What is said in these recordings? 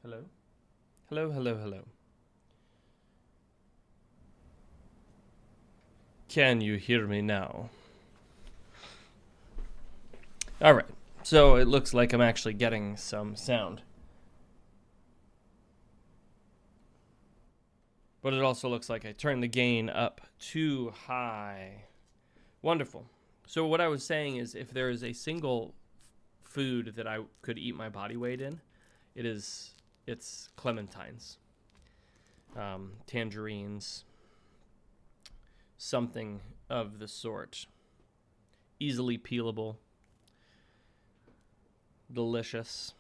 Hello? Hello, hello, hello. Can you hear me now? All right. So it looks like I'm actually getting some sound. But it also looks like I turned the gain up too high. Wonderful. So what I was saying is if there is a single food that I could eat my body weight in, it's clementines, tangerines, something of the sort. Easily peelable, delicious.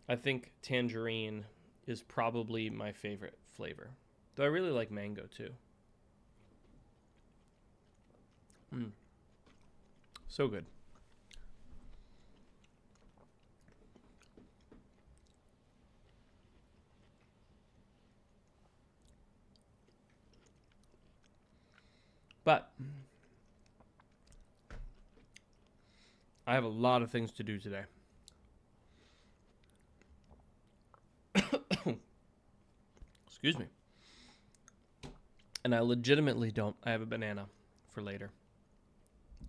I think tangerine is probably my favorite flavor. Though I really like mango too. Mm, so good. But I have a lot of things to do today. Excuse me. And I legitimately don't. I have a banana for later.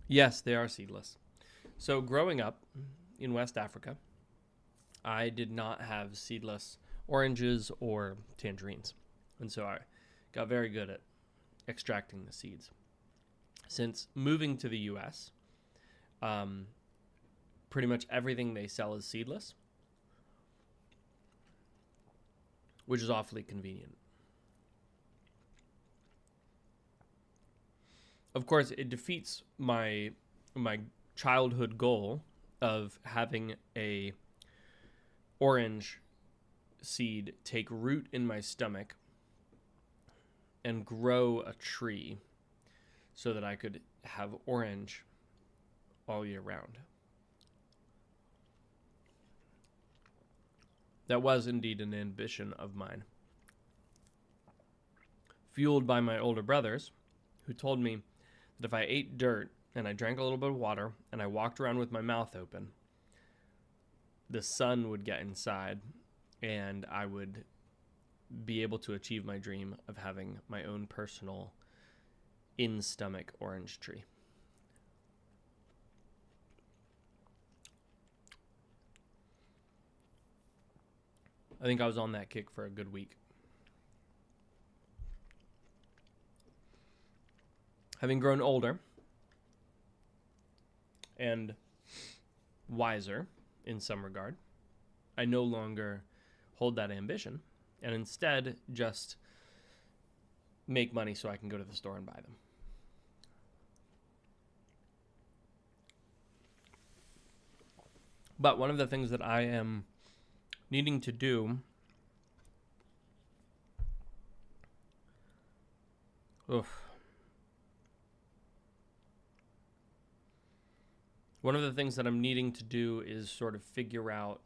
Yes, they are seedless. So growing up in West Africa, I did not have seedless oranges or tangerines. And so I got very good at extracting the seeds. Since moving to the US, um, pretty much everything they sell is seedless, which is awfully convenient. Of course, it defeats my childhood goal of having a orange seed take root in my stomach and grow a tree so that I could have orange all year round. That was indeed an ambition of mine, fueled by my older brothers, who told me that if I ate dirt and I drank a little bit of water and I walked around with my mouth open, the sun would get inside and I would be able to achieve my dream of having my own personal in-stomach orange tree. I think I was on that kick for a good week. Having grown older and wiser in some regard, I no longer hold that ambition and instead just make money so I can go to the store and buy them. But one of the things that I am needing to do one of the things that I'm needing to do is sort of figure out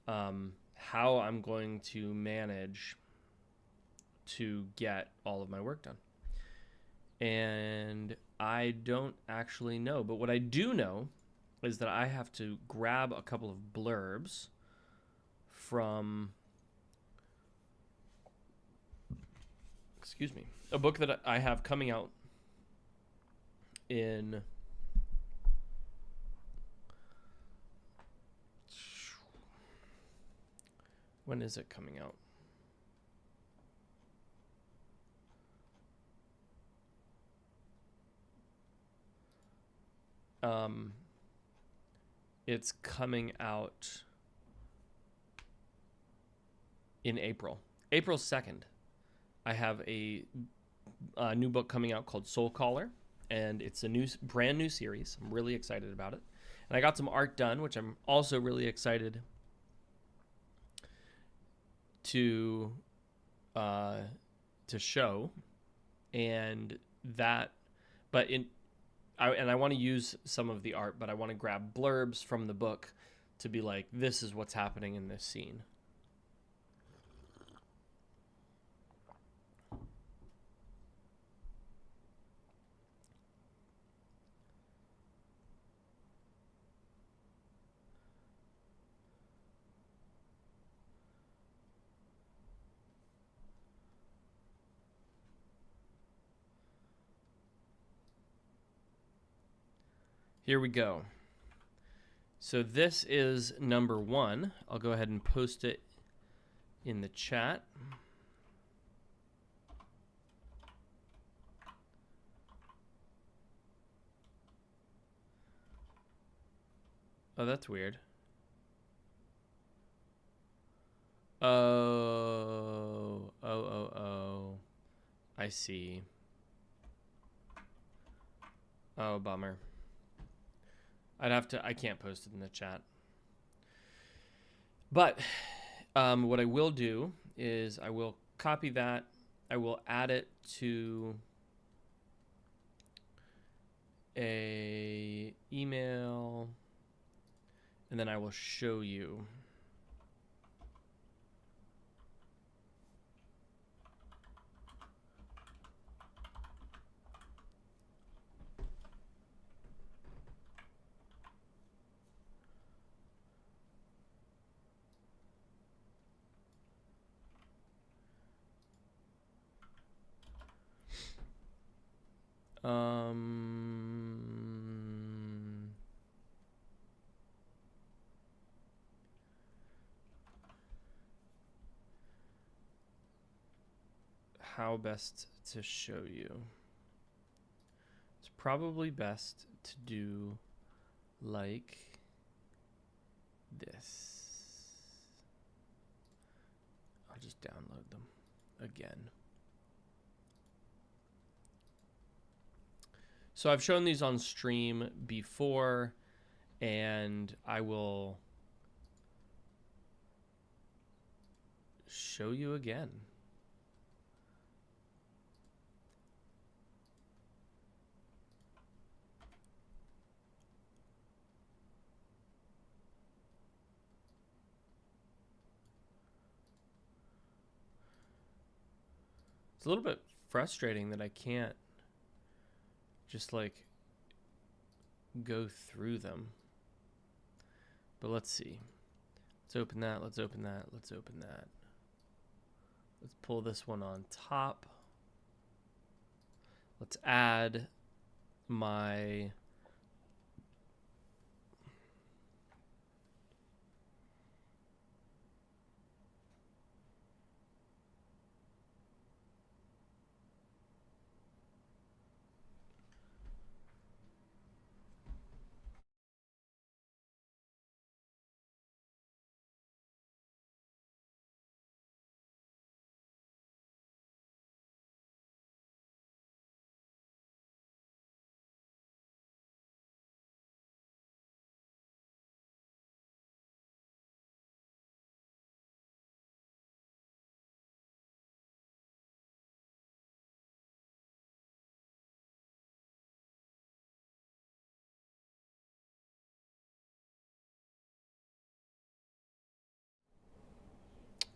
how I'm going to manage to get all of my work done. And I don't actually know. But what I do know is that I have to grab a couple of blurbs from, a book that I have coming out in when is it coming out? It's coming out in April 2nd. I have a new book coming out called Soul Caller, and it's a brand new series. I'm really excited about it. And I got some art done, which I'm also really excited to show. And that, but I want to use some of the art, but I want to grab blurbs from the book to be like, this is what's happening in this scene. Here we go. So this is number 1. I'll go ahead and post it in the chat. Oh, that's weird. Oh. I see. Oh, bummer. I can't post it in the chat. But what I will do is I will copy that. I will add it to a email, and then I will show you. How best to show you? It's probably best to do like this. I'll just download them again. So I've shown these on stream before, and I will show you again. It's a little bit frustrating that I can't just like go through them. But let's see. Let's open that. Let's open that. Let's open that. Let's pull this one on top. Let's add my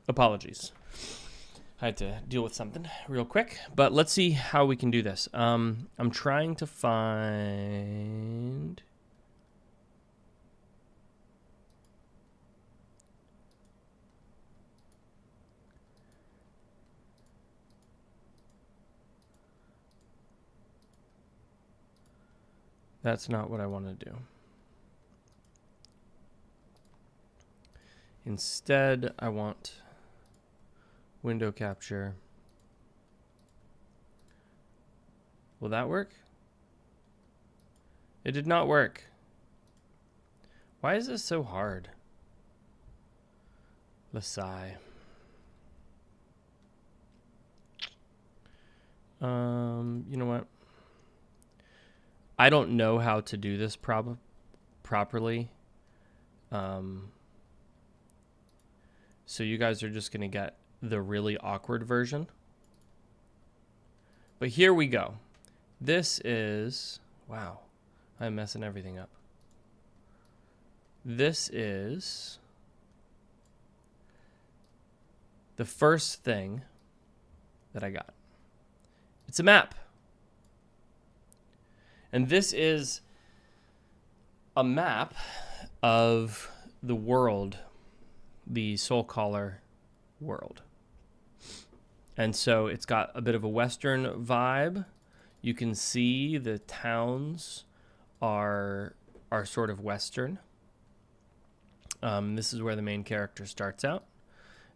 apologies. I had to deal with something real quick, but let's see how we can do this. I'm trying to find... That's not what I want to do. Instead, I want window capture. Will that work? It did not work. Why is this so hard? Lasai. You know what? I don't know how to do this properly. So you guys are just going to get the really awkward version. But here we go. This is... Wow. I'm messing everything up. This is the first thing that I got. It's a map. And this is a map of the world, the Soul Caller world. And so it's got a bit of a Western vibe. You can see the towns are are sort of Western. This is where the main character starts out,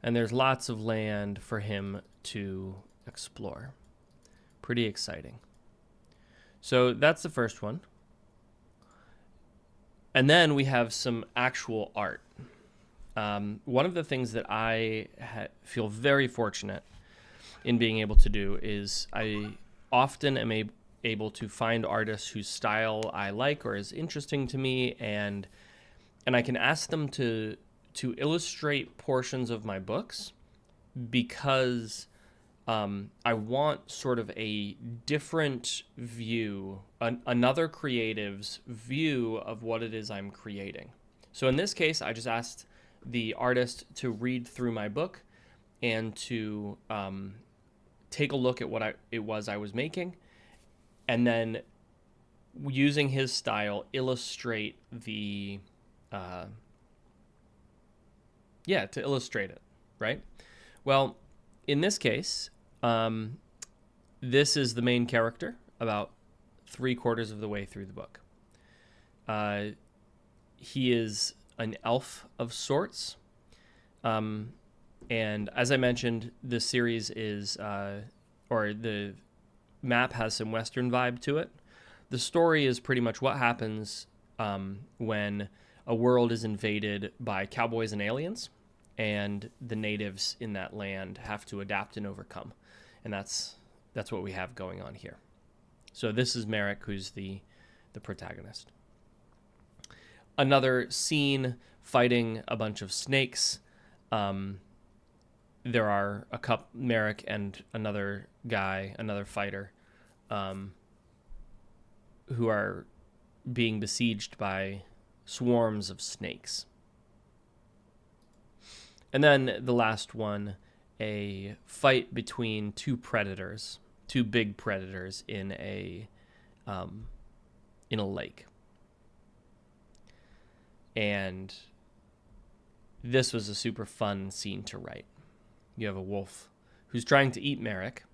and there's lots of land for him to explore. Pretty exciting. So that's the first one. And then we have some actual art. One of the things that I feel very fortunate in being able to do is I often am able to find artists whose style I like or is interesting to me, and I can ask them to illustrate portions of my books because I want sort of a different view, another creative's view of what it is I'm creating. So in this case, I just asked the artist to read through my book and to take a look at what it was I was making, and then using his style, illustrate to illustrate it, right? Well, in this case, this is the main character about 3/4 of the way through the book. He is an elf of sorts. And as I mentioned, this series is, or the map has some Western vibe to it. The story is pretty much what happens when a world is invaded by cowboys and aliens, and the natives in that land have to adapt and overcome. And that's what we have going on here. So this is Merrick, who's the protagonist. Another scene fighting a bunch of snakes. There are Merrick and another guy, another fighter, who are being besieged by swarms of snakes. And then the last one, a fight between two big predators in a lake. And this was a super fun scene to write. You have a wolf who's trying to eat Merrick,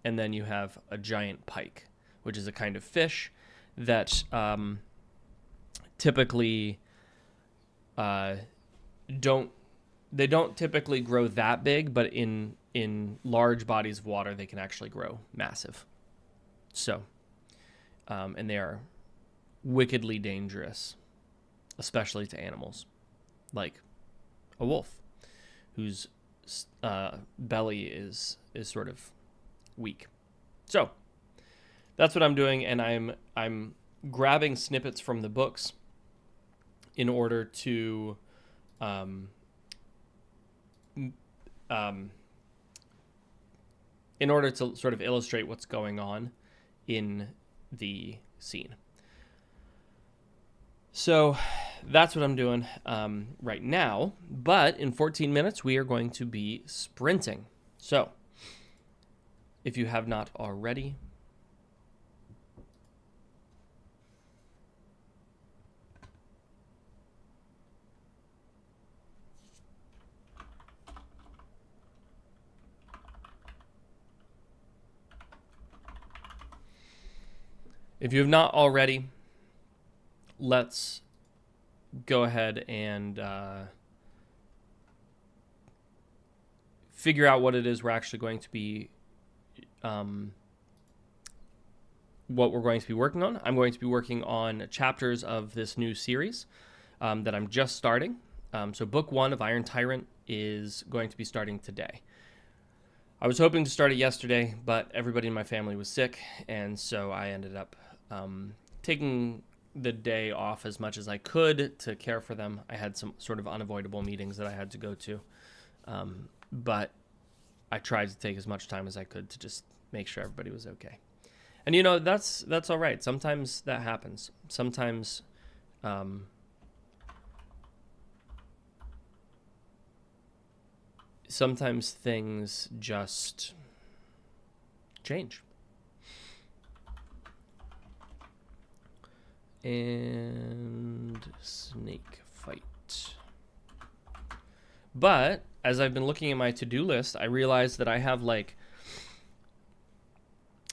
and then you have a giant pike, which is a kind of fish that typically don't typically grow that big, but in large bodies of water they can actually grow massive. So, and they are wickedly dangerous, especially to animals, like a wolf, whose belly is sort of weak. So that's what I'm doing, and I'm grabbing snippets from the books in order to sort of illustrate what's going on in the scene. So that's what I'm doing right now. But in 14 minutes, we are going to be sprinting. So if you have not already, let's go ahead and figure out what it is we're actually going to be, what we're going to be working on. I'm going to be working on chapters of this new series that I'm just starting. So book 1 of Iron Tyrant is going to be starting today. I was hoping to start it yesterday, but everybody in my family was sick, and so I ended up taking the day off as much as I could to care for them. I had some sort of unavoidable meetings that I had to go to, but I tried to take as much time as I could to just make sure everybody was okay. And you know, that's all right. Sometimes that happens. Sometimes things just change. And snake fight. But as I've been looking at my to-do list, I realized that I have like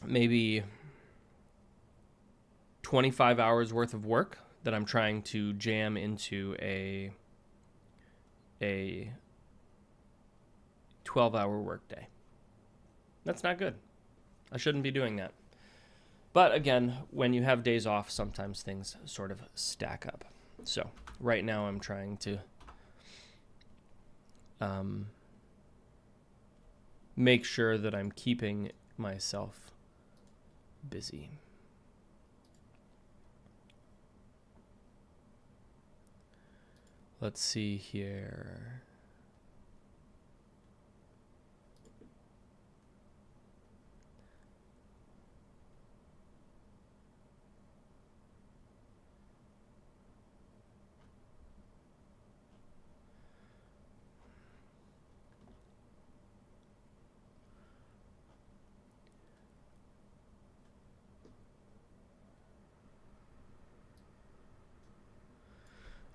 maybe 25 hours worth of work that I'm trying to jam into a 12-hour workday. That's not good. I shouldn't be doing that. But again, when you have days off, sometimes things sort of stack up. So right now I'm trying to make sure that I'm keeping myself busy. Let's see here.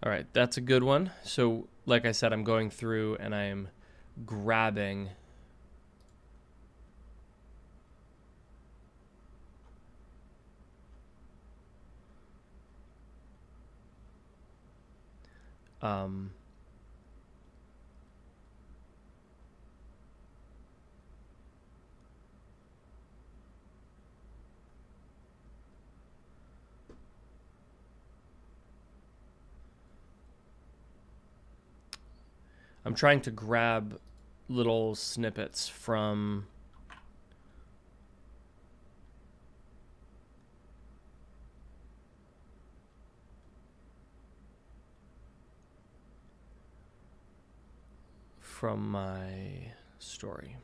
All right, that's a good one. So, like I said, I'm going through and I am grabbing I'm trying to grab little snippets from my story.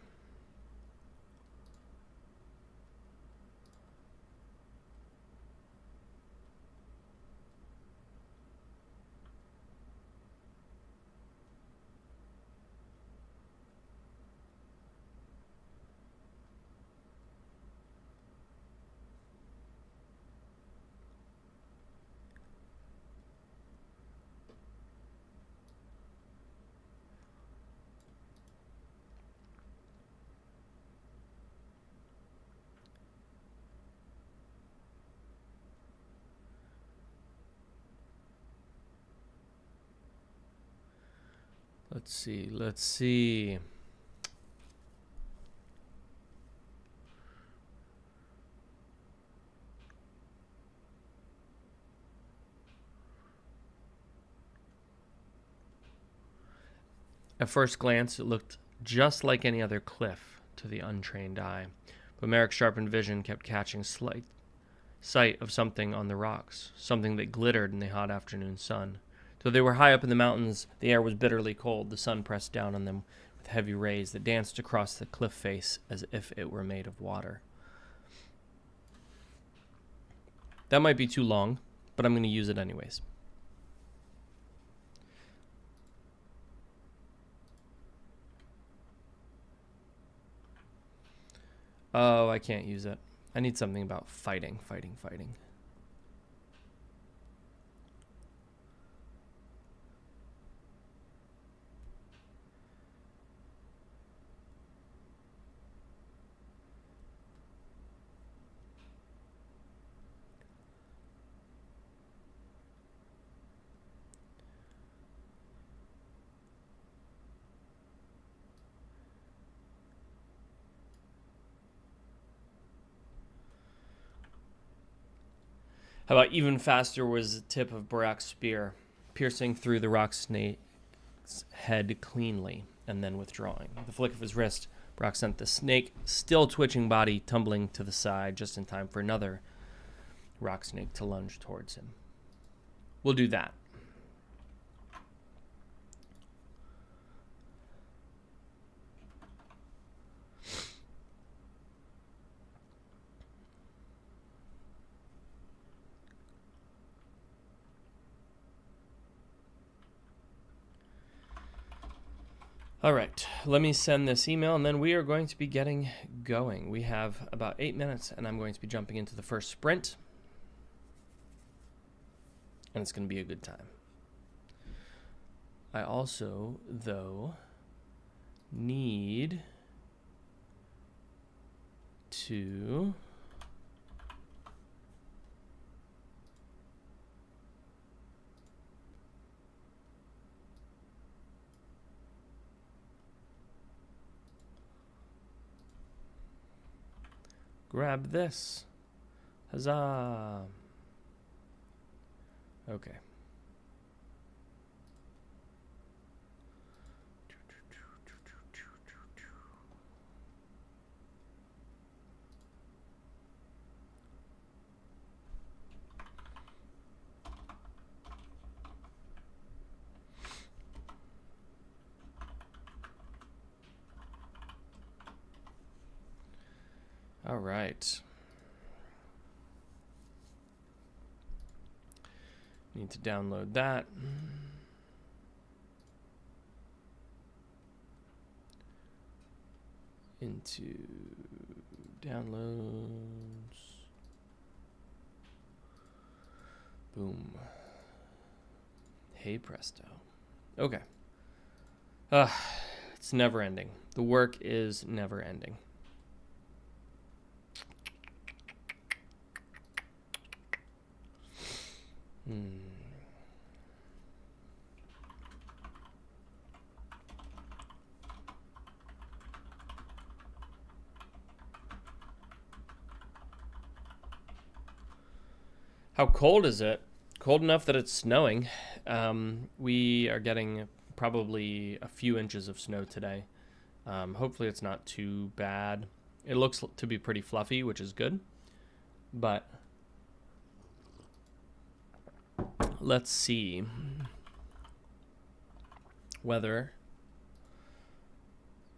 Let's see. At first glance, it looked just like any other cliff to the untrained eye, but Merrick's sharpened vision kept catching slight sight of something on the rocks, something that glittered in the hot afternoon sun. Though they were high up in the mountains, the air was bitterly cold. The sun pressed down on them with heavy rays that danced across the cliff face as if it were made of water. That might be too long, but I'm going to use it anyways. Oh, I can't use it. I need something about fighting. How about even faster was the tip of Barak's spear, piercing through the rock snake's head cleanly, and then withdrawing. With a flick of his wrist, Barak sent the snake, still twitching body, tumbling to the side just in time for another rock snake to lunge towards him. We'll do that. All right, let me send this email, and then we are going to be getting going. We have about 8 minutes, and I'm going to be jumping into the first sprint, and it's going to be a good time. I also, though, need to Grab this. Huzzah. Okay. All right. Need to download that. Into downloads. Boom. Hey presto. Okay. It's never ending. The work is never ending. How cold is it? Cold enough that it's snowing. We are getting probably a few inches of snow today. Hopefully it's not too bad. It looks to be pretty fluffy, which is good. But let's see. Weather.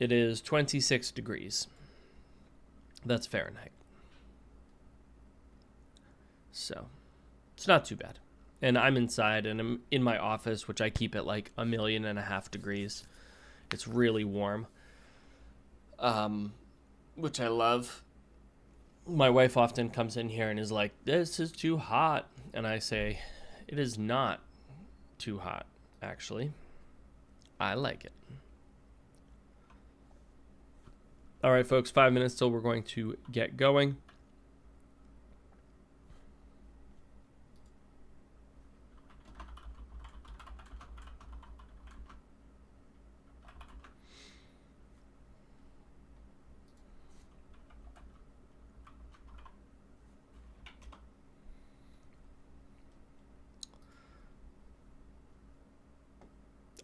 It is 26 degrees. That's Fahrenheit. So it's not too bad. And I'm inside and I'm in my office, which I keep at like 1.5 million degrees. It's really warm, which I love. My wife often comes in here and is like, this is too hot. And I say, it is not too hot, actually. I like it. All right, folks, 5 minutes till we're going to get going.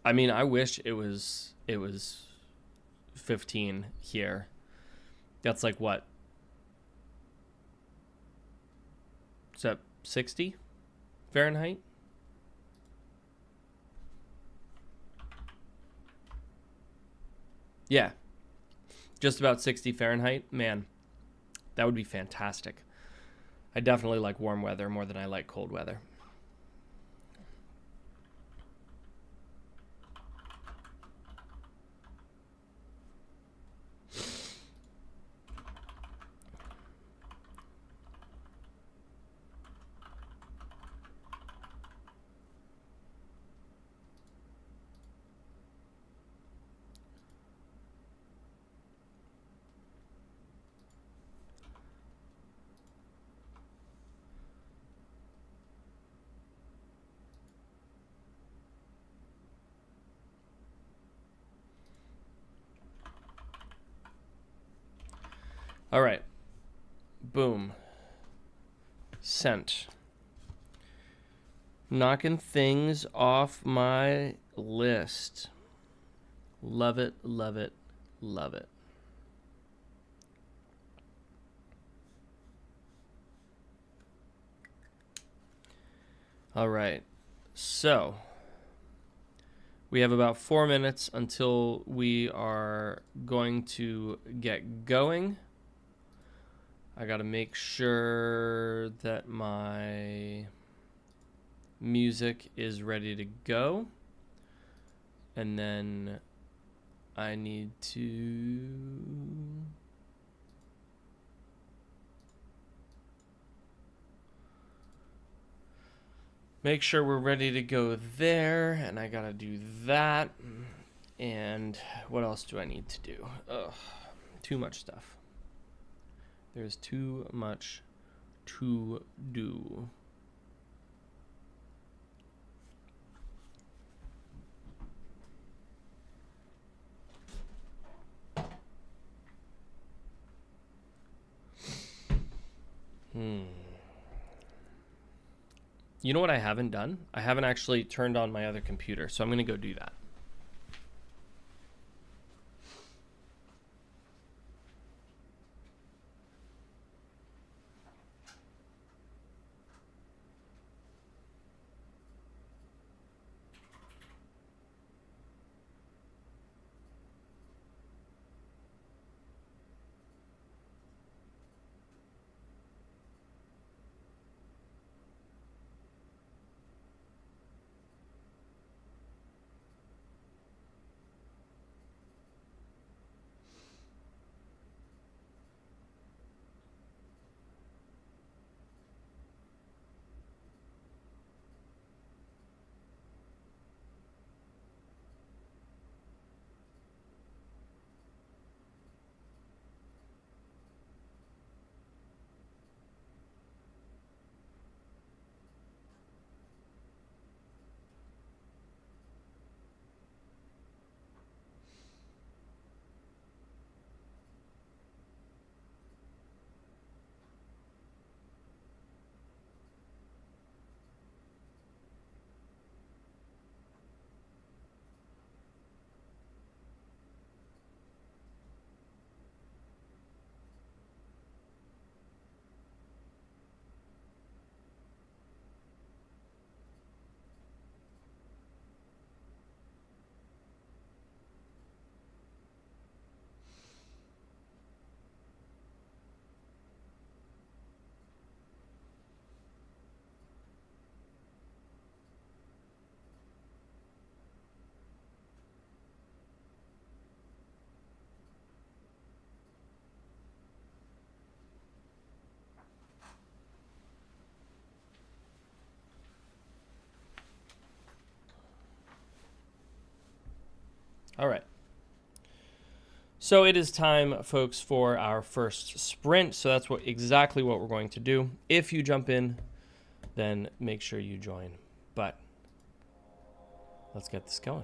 I mean, I wish it was 15 here. That's like what? Is that 60 Fahrenheit? Yeah. Just about 60 Fahrenheit. Man, that would be fantastic. I definitely like warm weather more than I like cold weather. All right. Boom. Sent. Knocking things off my list. Love it, love it, love it. All right. So we have about 4 minutes until we are going to get going. I got to make sure that my music is ready to go. And then I need to make sure we're ready to go there. And I got to do that. And what else do I need to do? Ugh, too much stuff. There's too much to do. You know what I haven't done? I haven't actually turned on my other computer, so I'm going to go do that. All right. So it is time, folks, for our first sprint. So that's exactly what we're going to do. If you jump in, then make sure you join. But let's get this going.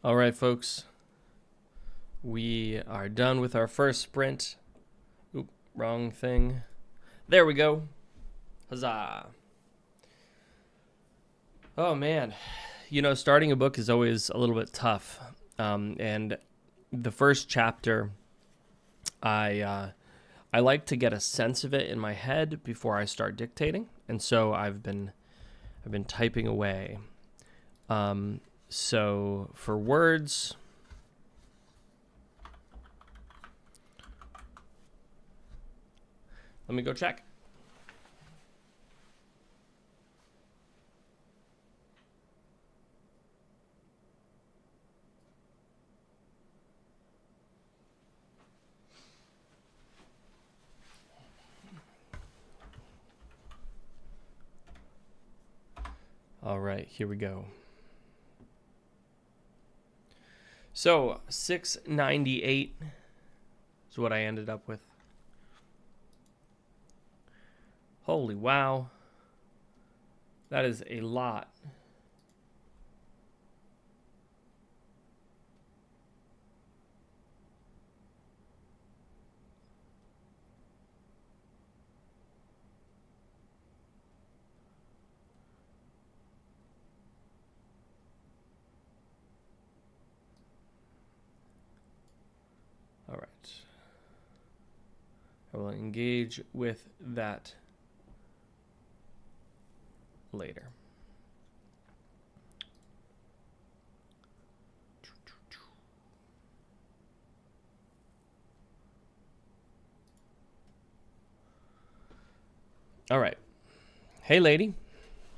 All right, folks. We are done with our first sprint. Oop, wrong thing. There we go. Huzzah. Oh, man. You know, starting a book is always a little bit tough. And the first chapter, I like to get a sense of it in my head before I start dictating. And so I've been typing away. So for words, let me go check. All right, here we go. So 698 is what I ended up with. Holy wow. That is a lot. All right. I will engage with that later. All right. Hey, lady.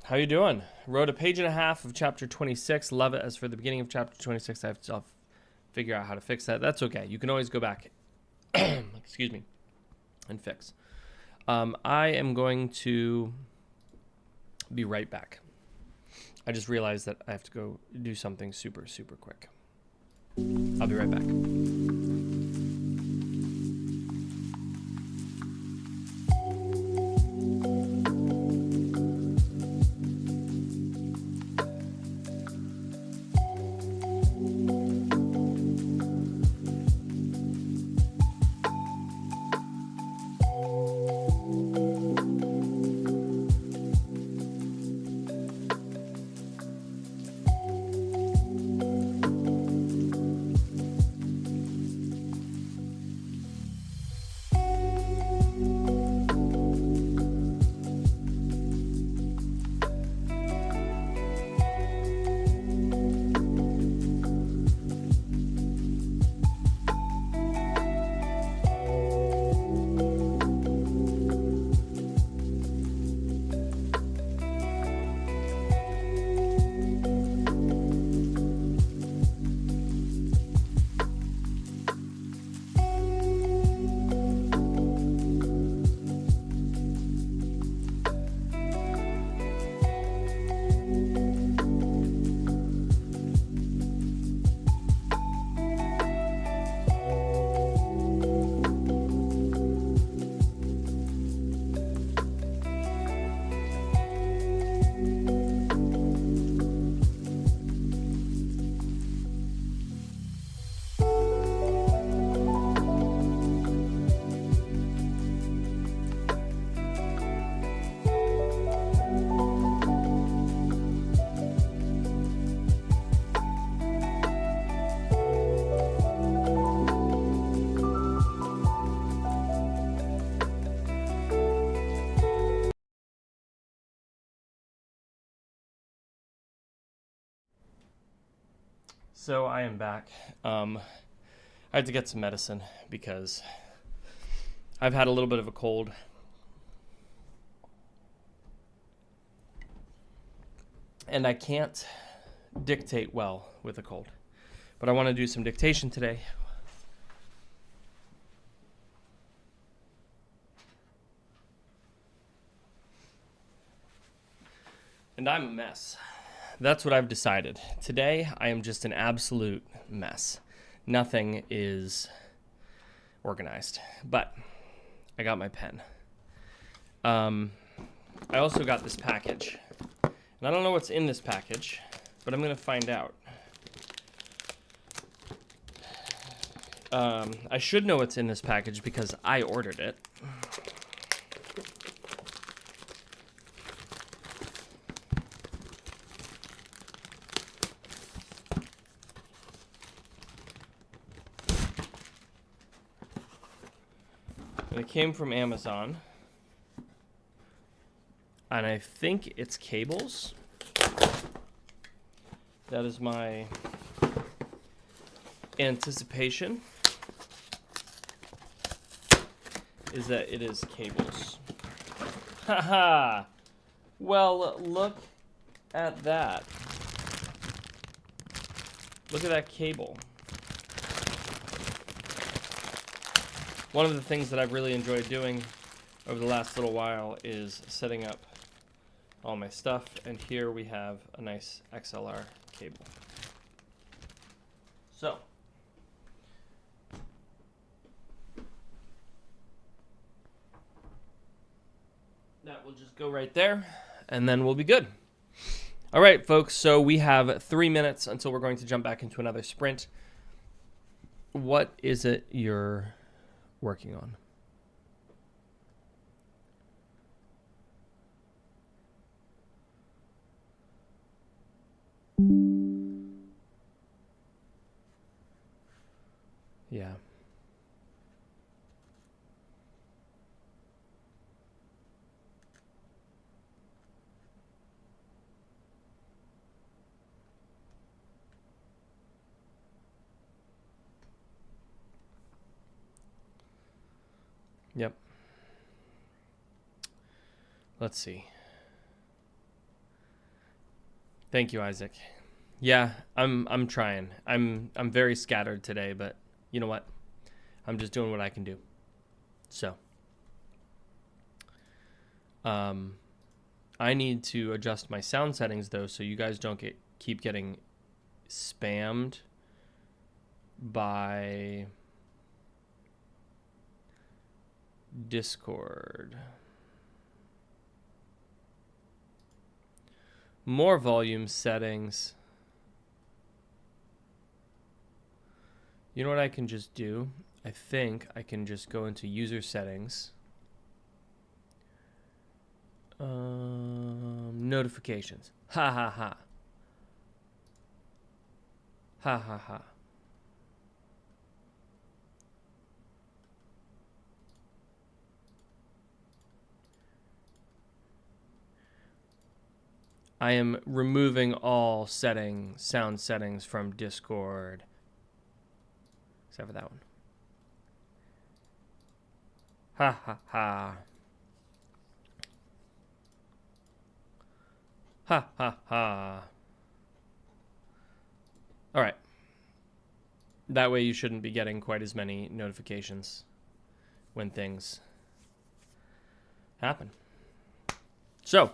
How you doing? Wrote a page and a half of chapter 26. Love it. As for the beginning of chapter 26, I'll figure out how to fix that. That's okay. You can always go back, excuse me, and fix. I am going to be right back. I just realized that I have to go do something super, super quick. I'll be right back. So I am back. I had to get some medicine because I've had a little bit of a cold. And I can't dictate well with a cold. But I want to do some dictation today. And I'm a mess. That's what I've decided. Today, I am just an absolute mess. Nothing is organized. But I got my pen. I also got this package. And I don't know what's in this package, but I'm going to find out. I should know what's in this package because I ordered it. It came from Amazon. And I think it's cables. That is my anticipation, is that it is cables. Haha! Well, look at that. Look at that cable. One of the things that I've really enjoyed doing over the last little while is setting up all my stuff, and here we have a nice XLR cable. So, that will just go right there, and then we'll be good. All right, folks, so we have 3 minutes until we're going to jump back into another sprint. What is it you're working on? Yeah. Yep. Let's see. Thank you, Isaac. Yeah, I'm trying. I'm very scattered today, but you know what? I'm just doing what I can do. So, I need to adjust my sound settings though, so you guys don't keep getting spammed by Discord. More volume settings. You know what I can just do? I think I can just go into user settings. Notifications. Ha ha ha. Ha ha ha. I am removing all sound settings from Discord. Except for that one. Ha ha ha. Ha ha ha. All right. That way you shouldn't be getting quite as many notifications when things happen. So,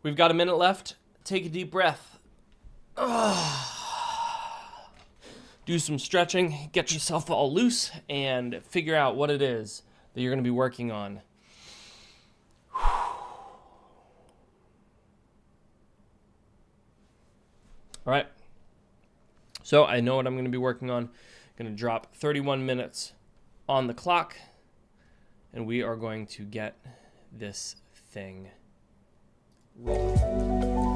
we've got a minute left. Take a deep breath. Do some stretching, get yourself all loose, and figure out what it is that you're going to be working on. All right. So I know what I'm going to be working on. I'm going to drop 31 minutes on the clock, and we are going to get this thing rolling.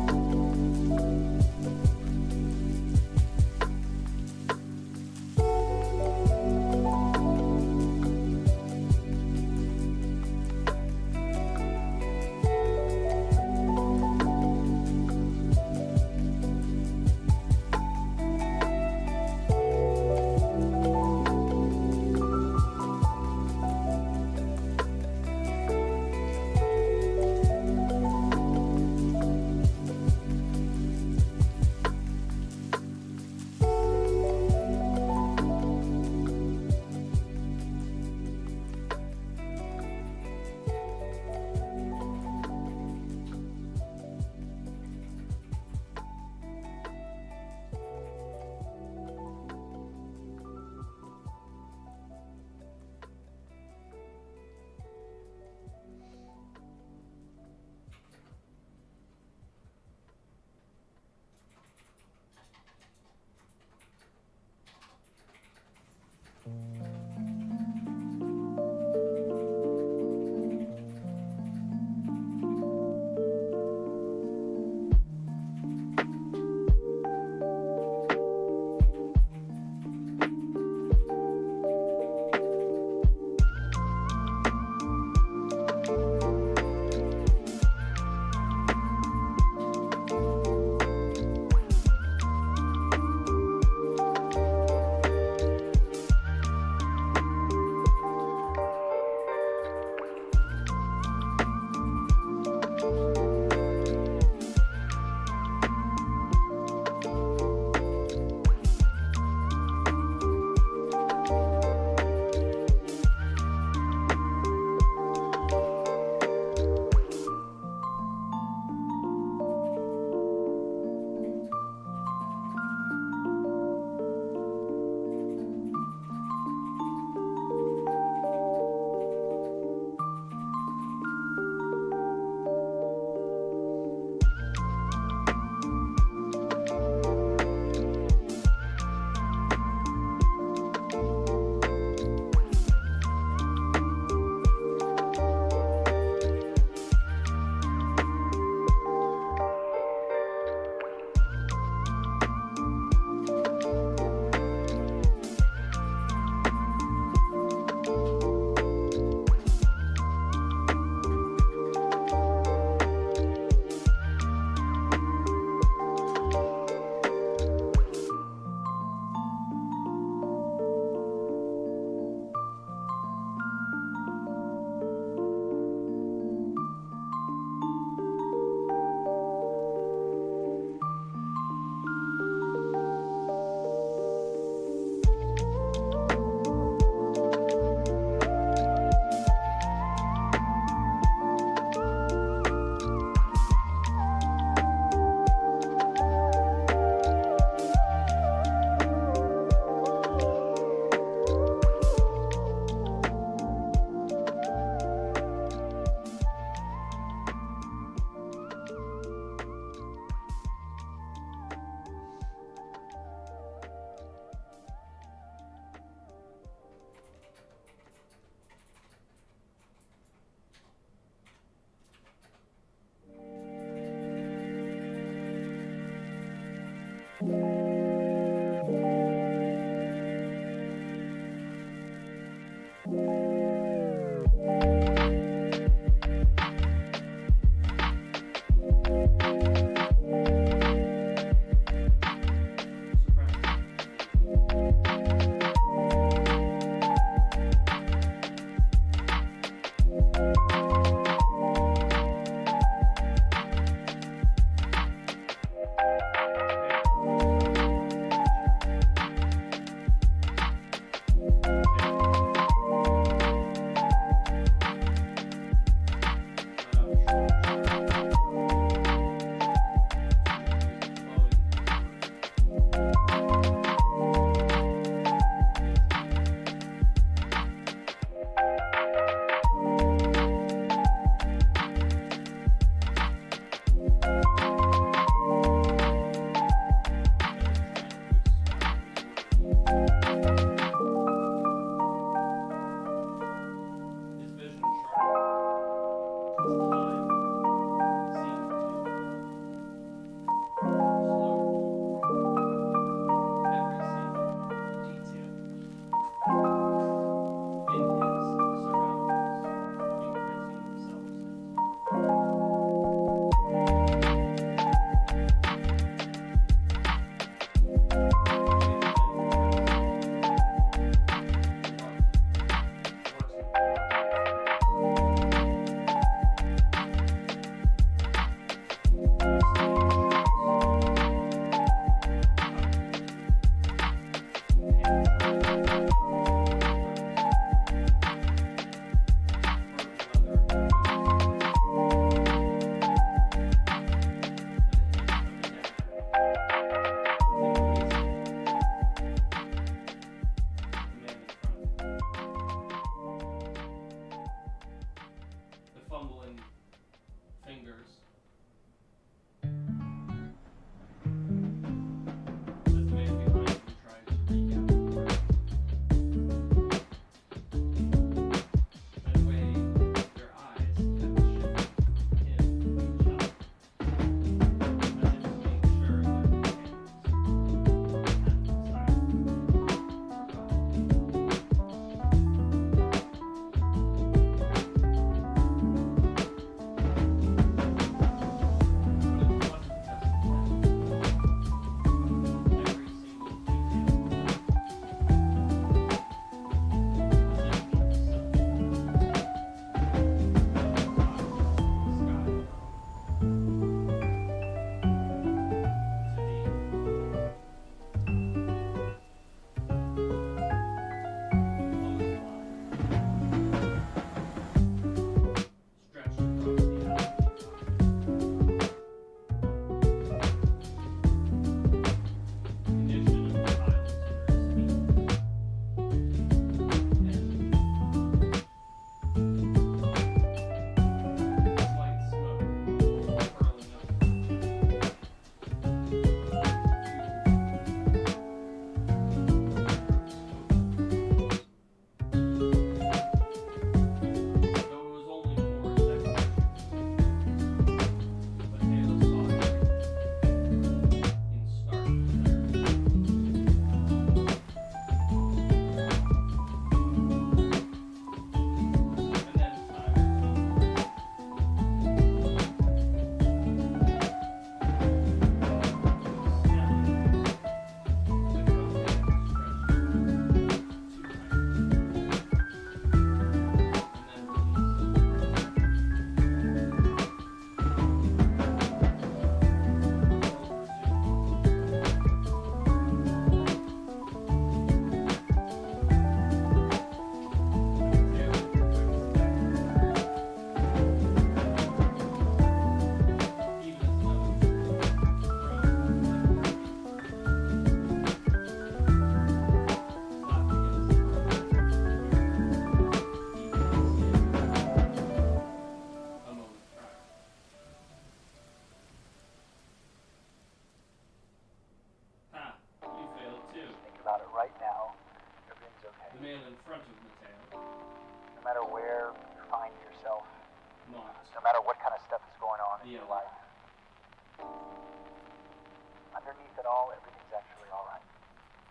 underneath it all, everything's actually alright.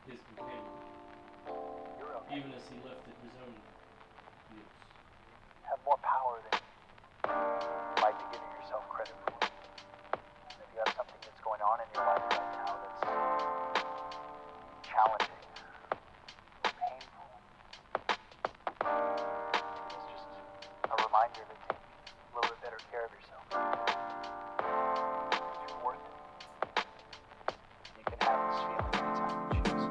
His companion. You're okay. Even as he lifted his own nukes. You have more power than you might be giving yourself credit for. And if you have something that's going on in your life right now that's challenging, painful, it's just a reminder to take a little bit better care of yourself. Because you're worth it. You can have this feeling anytime you choose.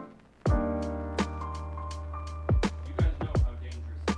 You guys know how dangerous it is.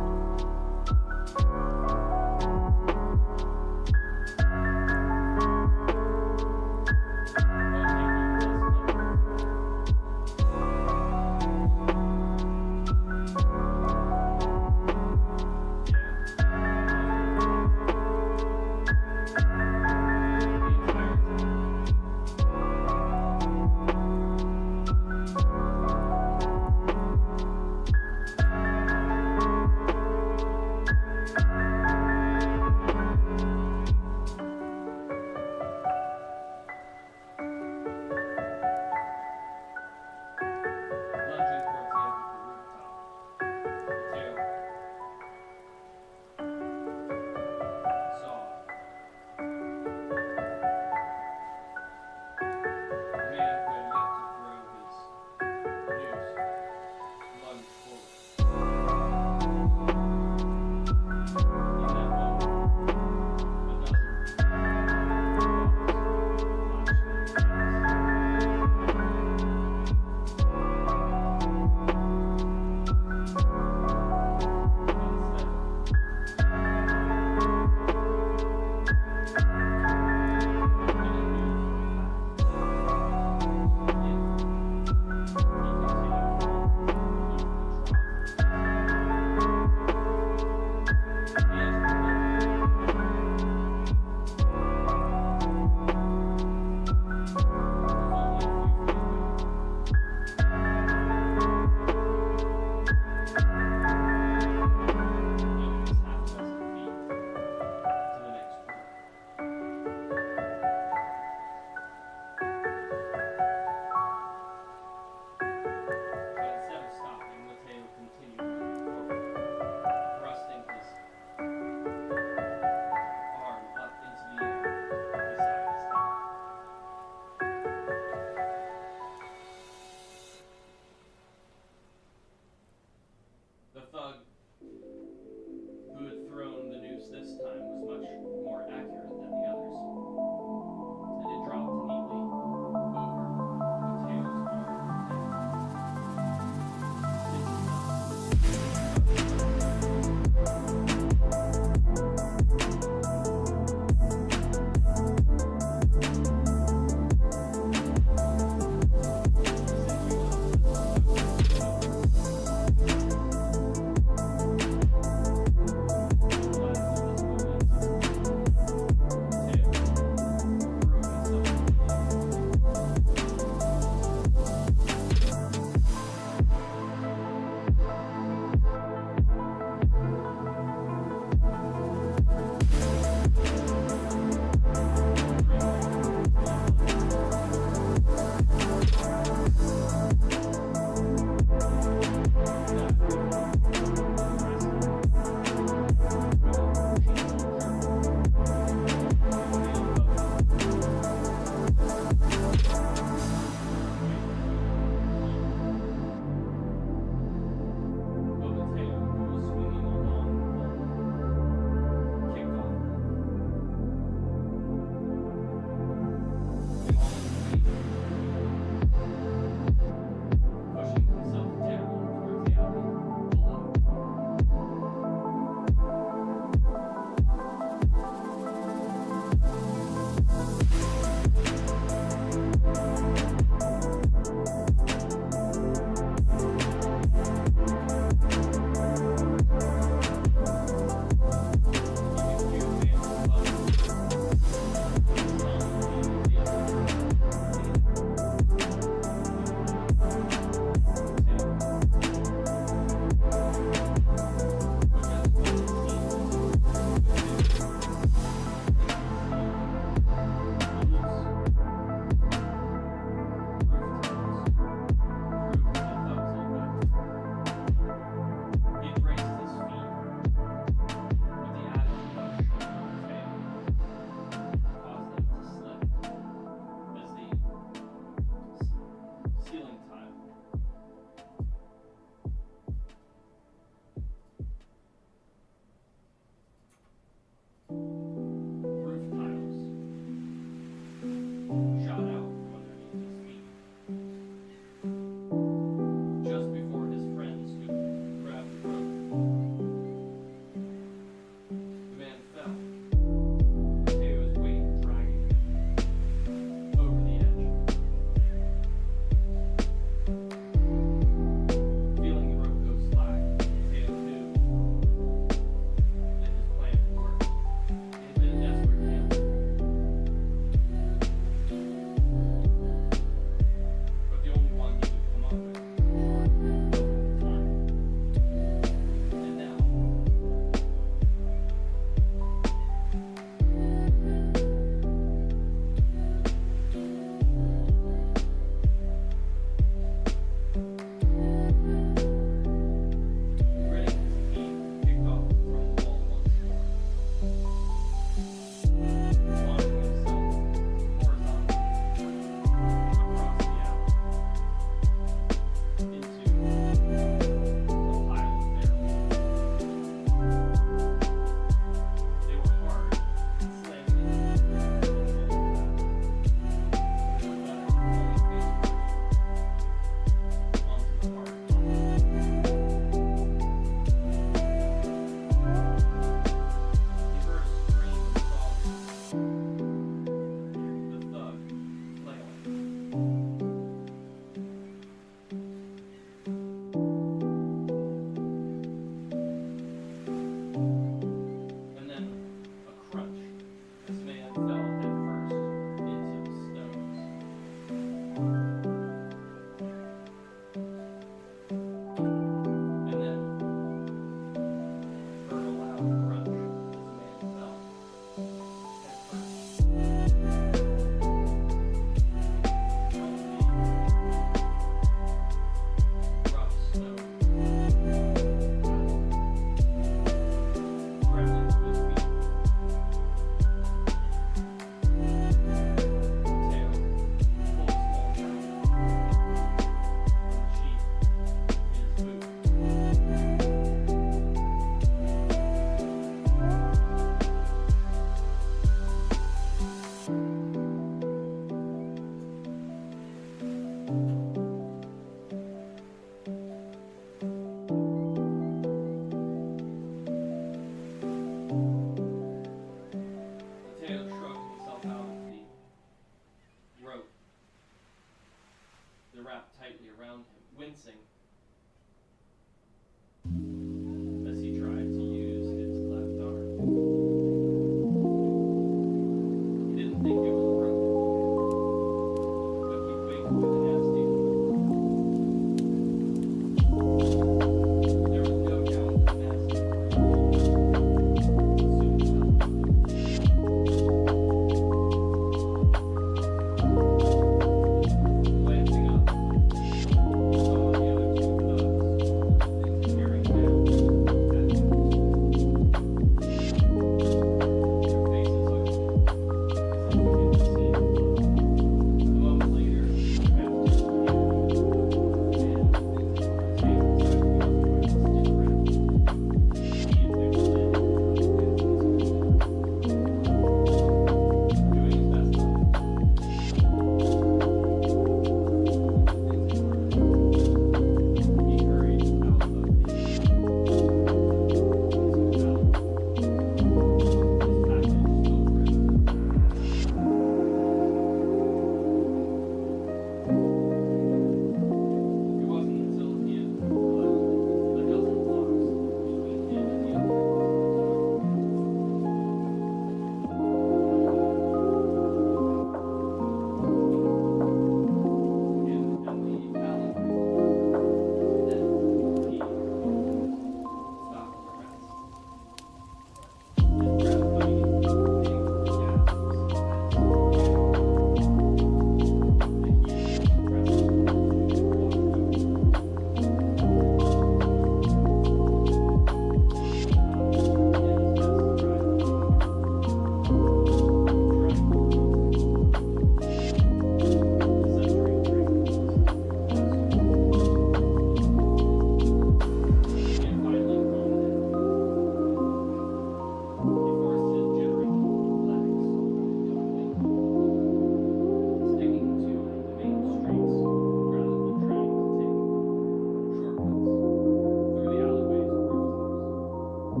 By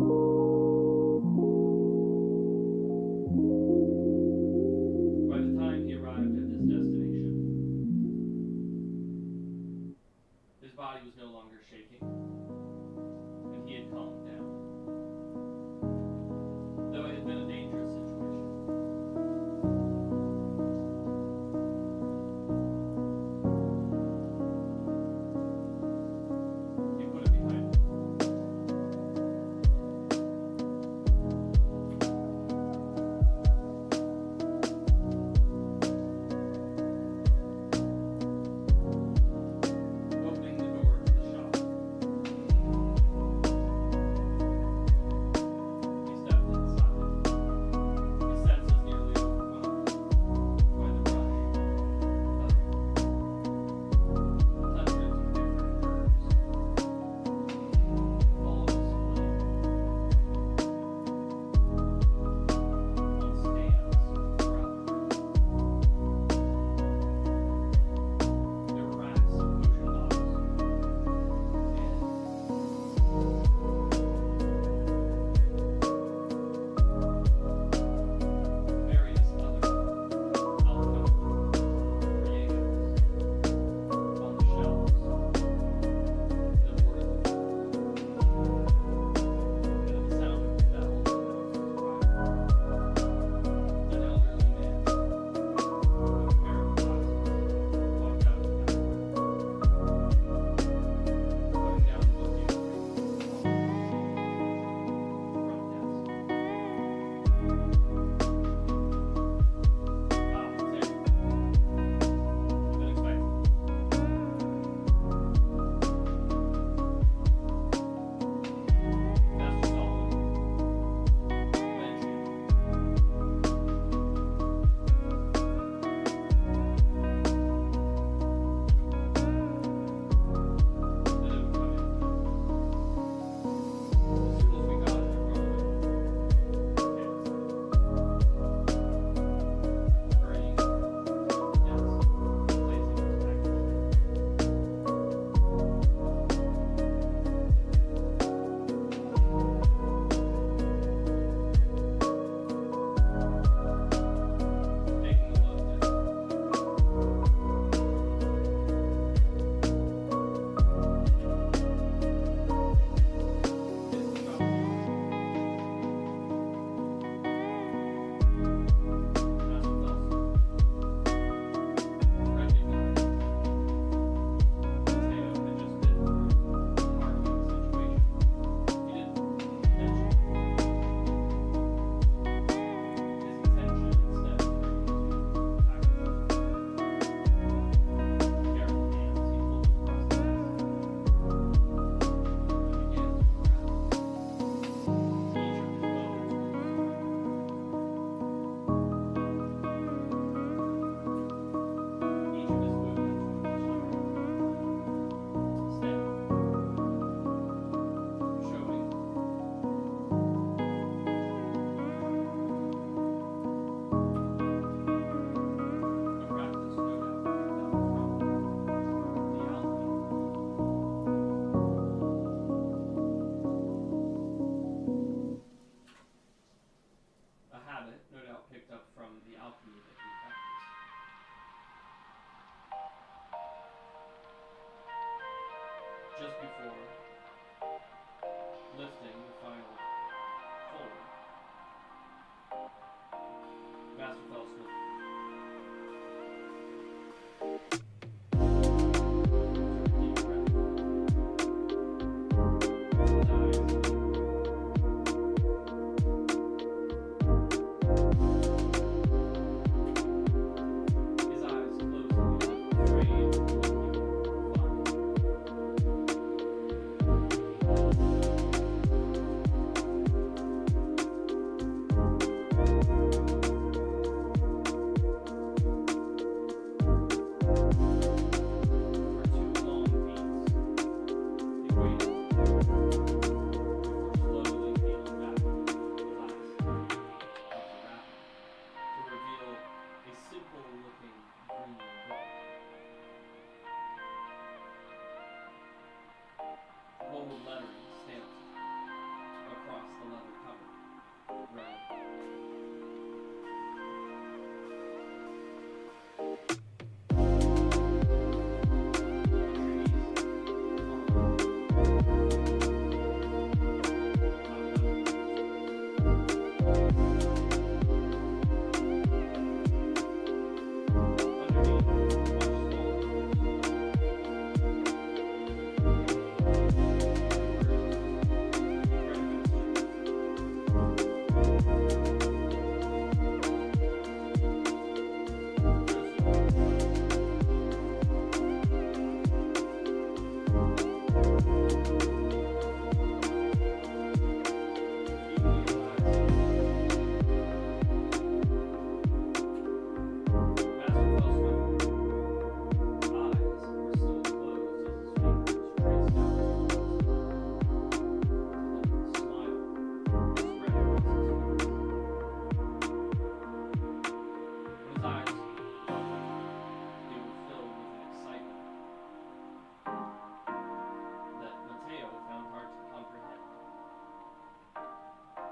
the time he arrived at his destination, his body was no longer shaking, and he had calmed down. Though it had been a dangerous situation. He put it behind him.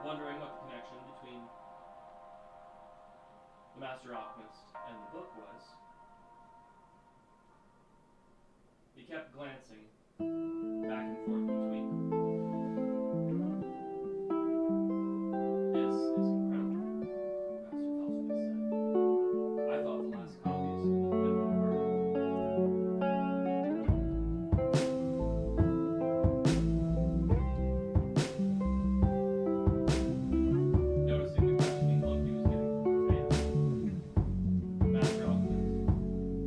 wondering what the connection between the Master Alchemist and the book was, he kept glancing back and forth between them. This is incredible, Master Felsby said. I thought the last copies had been burned. Noticing the questioning look he was giving from Mateo, Master Alchemist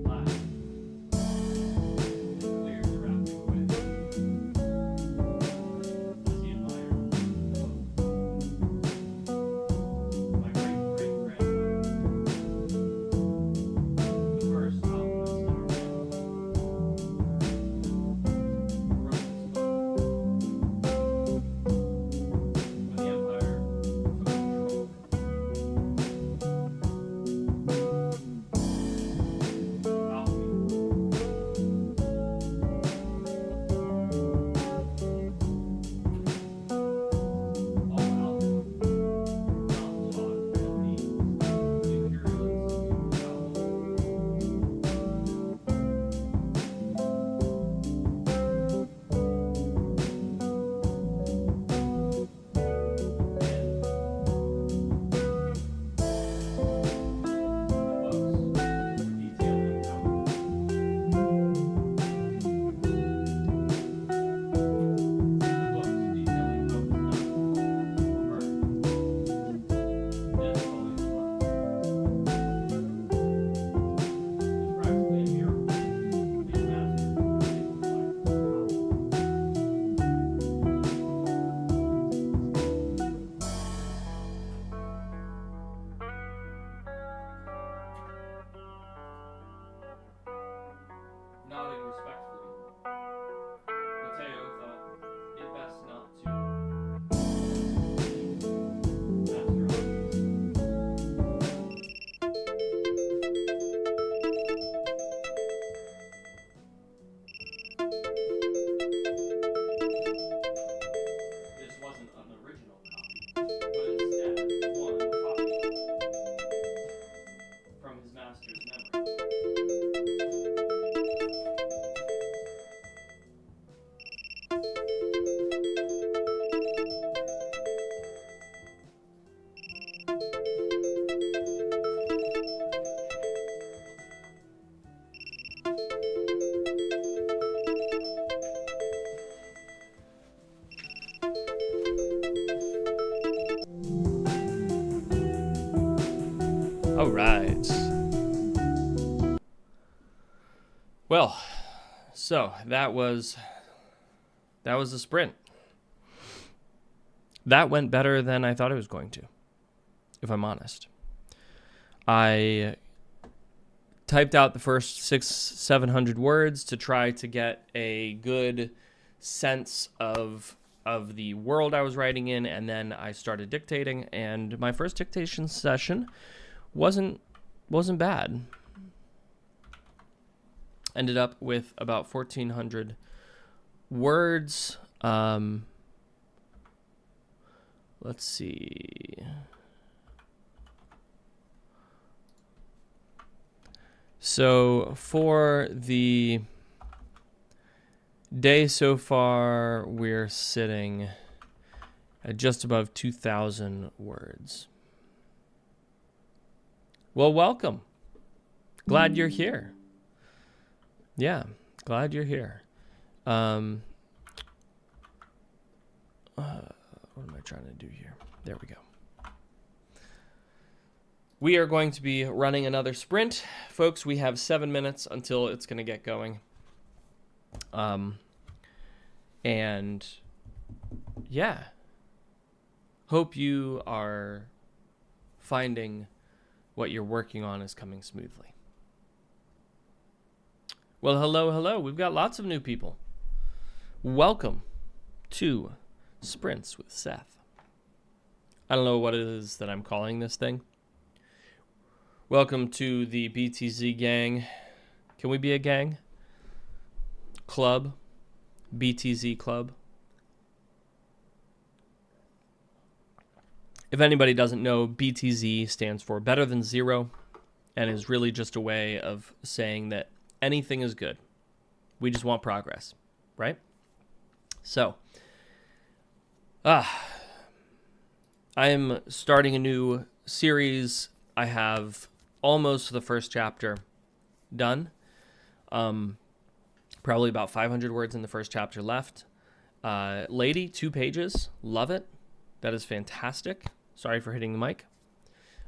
laughed and cleared the wrapping away as he admired the book. My great-great-grandfather, the first alchemist in our family, wrote this book. When the Empire took control, alchemy all alchemy not taught at the Imperial Institute of Alchemy. Nodding respectfully, Mateo thought it best not to Master This wasn't an original copy, but instead one copy from his master's memory. All right. Well, so that was a sprint. That went better than I thought it was going to, if I'm honest. I typed out the first 600-700 words to try to get a good sense of the world I was writing in, and then I started dictating, and my first dictation session wasn't bad. Ended up with about 1,400 words. Let's see. So for the day so far, we're sitting at just above 2,000 words. Well, welcome. Glad you're here. Yeah, glad you're here. What am I trying to do here? There we go. We are going to be running another sprint. Folks, we have 7 minutes until it's going to get going. And yeah, hope you are finding what you're working on is coming smoothly. Well, hello. We've got lots of new people. Welcome to Sprints with Seth. I don't know what it is that I'm calling this thing. Welcome to the BTZ gang. Can we be a gang? Club. BTZ club. If anybody doesn't know, BTZ stands for better than zero and is really just a way of saying that anything is good. We just want progress, right? So, I am starting a new series. I have almost the first chapter done. Probably about 500 words in the first chapter left. Lady, 2 pages. Love it. That is fantastic. Sorry for hitting the mic.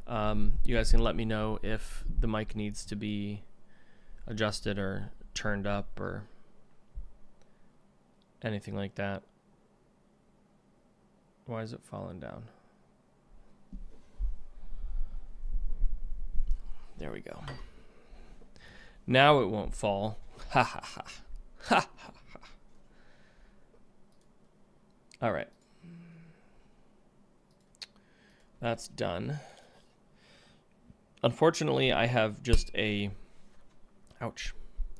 You guys can let me know if the mic needs to be adjusted or turned up or anything like that. Why is it falling down? There we go. Now it won't fall. Ha ha ha. Ha ha ha. All right. That's done. Unfortunately, I have just a... Ouch.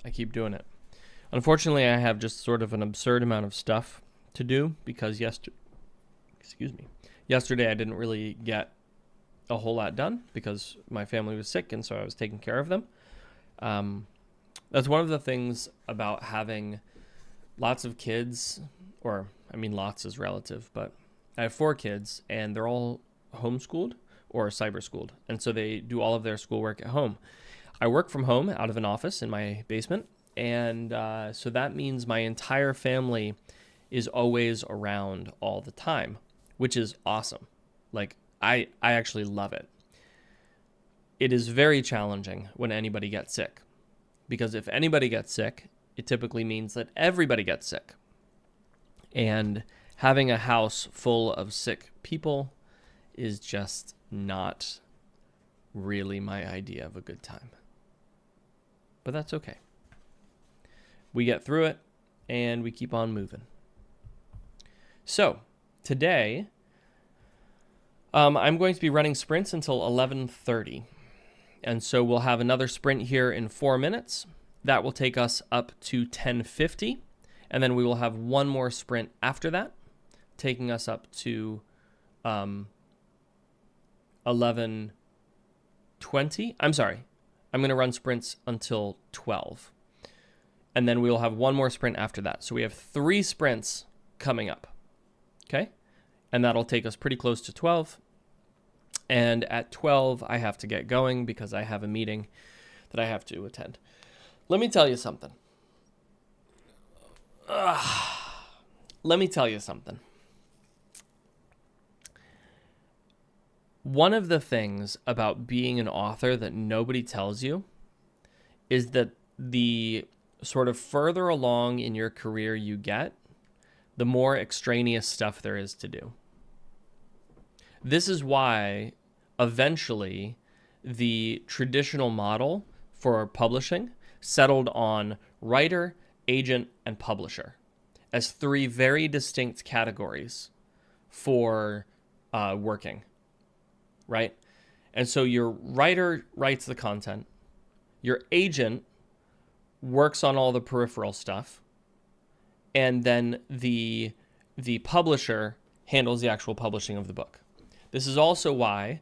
I keep doing it. Unfortunately, I have just sort of an absurd amount of stuff to do because yesterday I didn't really get a whole lot done because my family was sick and so I was taking care of them. That's one of the things about having lots of kids, or I mean lots is relative, but I have 4 kids and they're all homeschooled or cyber schooled. And so they do all of their schoolwork at home. I work from home out of an office in my basement. And so that means my entire family is always around all the time, which is awesome. Like, I actually love it. It is very challenging when anybody gets sick, because if anybody gets sick, it typically means that everybody gets sick. And having a house full of sick people is just not really my idea of a good time. But that's okay. We get through it and we keep on moving. So today, I'm going to be running sprints until 11:30. And so we'll have another sprint here in 4 minutes. That will take us up to 10:50. And then we will have one more sprint after that, taking us up to 11:20. I'm sorry. I'm going to run sprints until 12. And then we will have one more sprint after that. So we have 3 sprints coming up. Okay? And that'll take us pretty close to 12. And at 12, I have to get going because I have a meeting that I have to attend. Let me tell you something. Let me tell you something. One of the things about being an author that nobody tells you is that the sort of further along in your career you get, the more extraneous stuff there is to do. This is why eventually the traditional model for publishing settled on writer, agent, and publisher as 3 very distinct categories for working, right? And so your writer writes the content, your agent works on all the peripheral stuff, and then the publisher handles the actual publishing of the book. This is also why,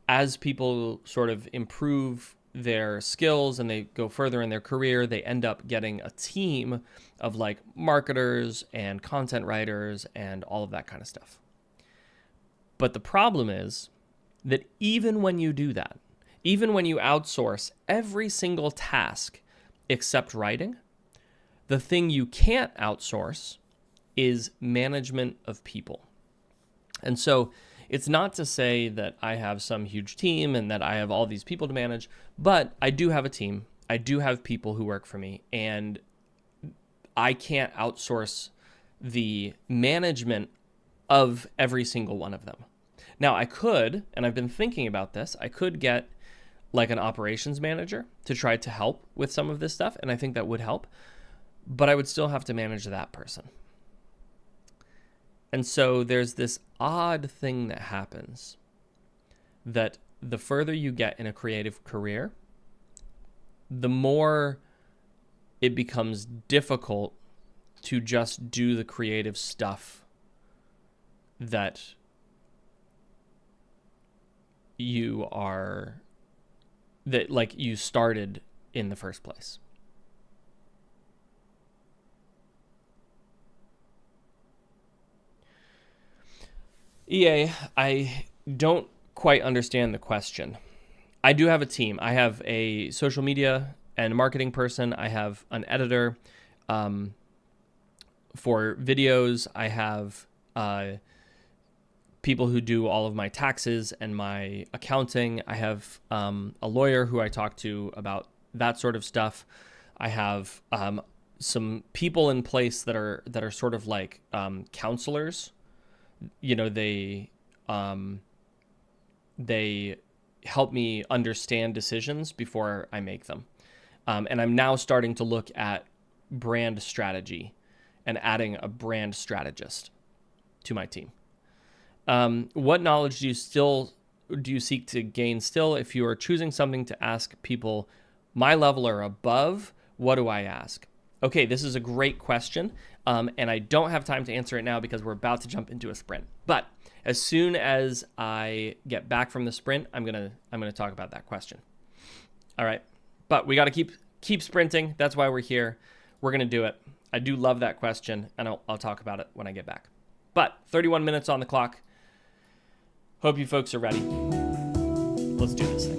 as people sort of improve their skills and they go further in their career, they end up getting a team of like marketers and content writers and all of that kind of stuff. But the problem is that even when you do that, even when you outsource every single task except writing, the thing you can't outsource is management of people. And so it's not to say that I have some huge team and that I have all these people to manage, but I do have a team. I do have people who work for me, and I can't outsource the management of every single one of them. Now I could, and I've been thinking about this, I could get like an operations manager to try to help with some of this stuff, and I think that would help, but I would still have to manage that person. And so there's this odd thing that happens that the further you get in a creative career, the more it becomes difficult to just do the creative stuff that you are, that like you started in the first place. EA, I don't quite understand the question. I do have a team. I have a social media and marketing person. I have an editor for videos. I have people who do all of my taxes and my accounting. I have a lawyer who I talk to about that sort of stuff. I have some people in place that are sort of like counselors. You know, they help me understand decisions before I make them. And I'm now starting to look at brand strategy and adding a brand strategist to my team. What knowledge do you seek to gain still? If you are choosing something to ask people my level or above, what do I ask? Okay, this is a great question. And I don't have time to answer it now because we're about to jump into a sprint. But as soon as I get back from the sprint, I'm gonna talk about that question. All right, but we got to keep sprinting. That's why we're here. We're gonna do it. I do love that question, and I'll talk about it when I get back. But 31 minutes on the clock. Hope you folks are ready. Let's do this thing.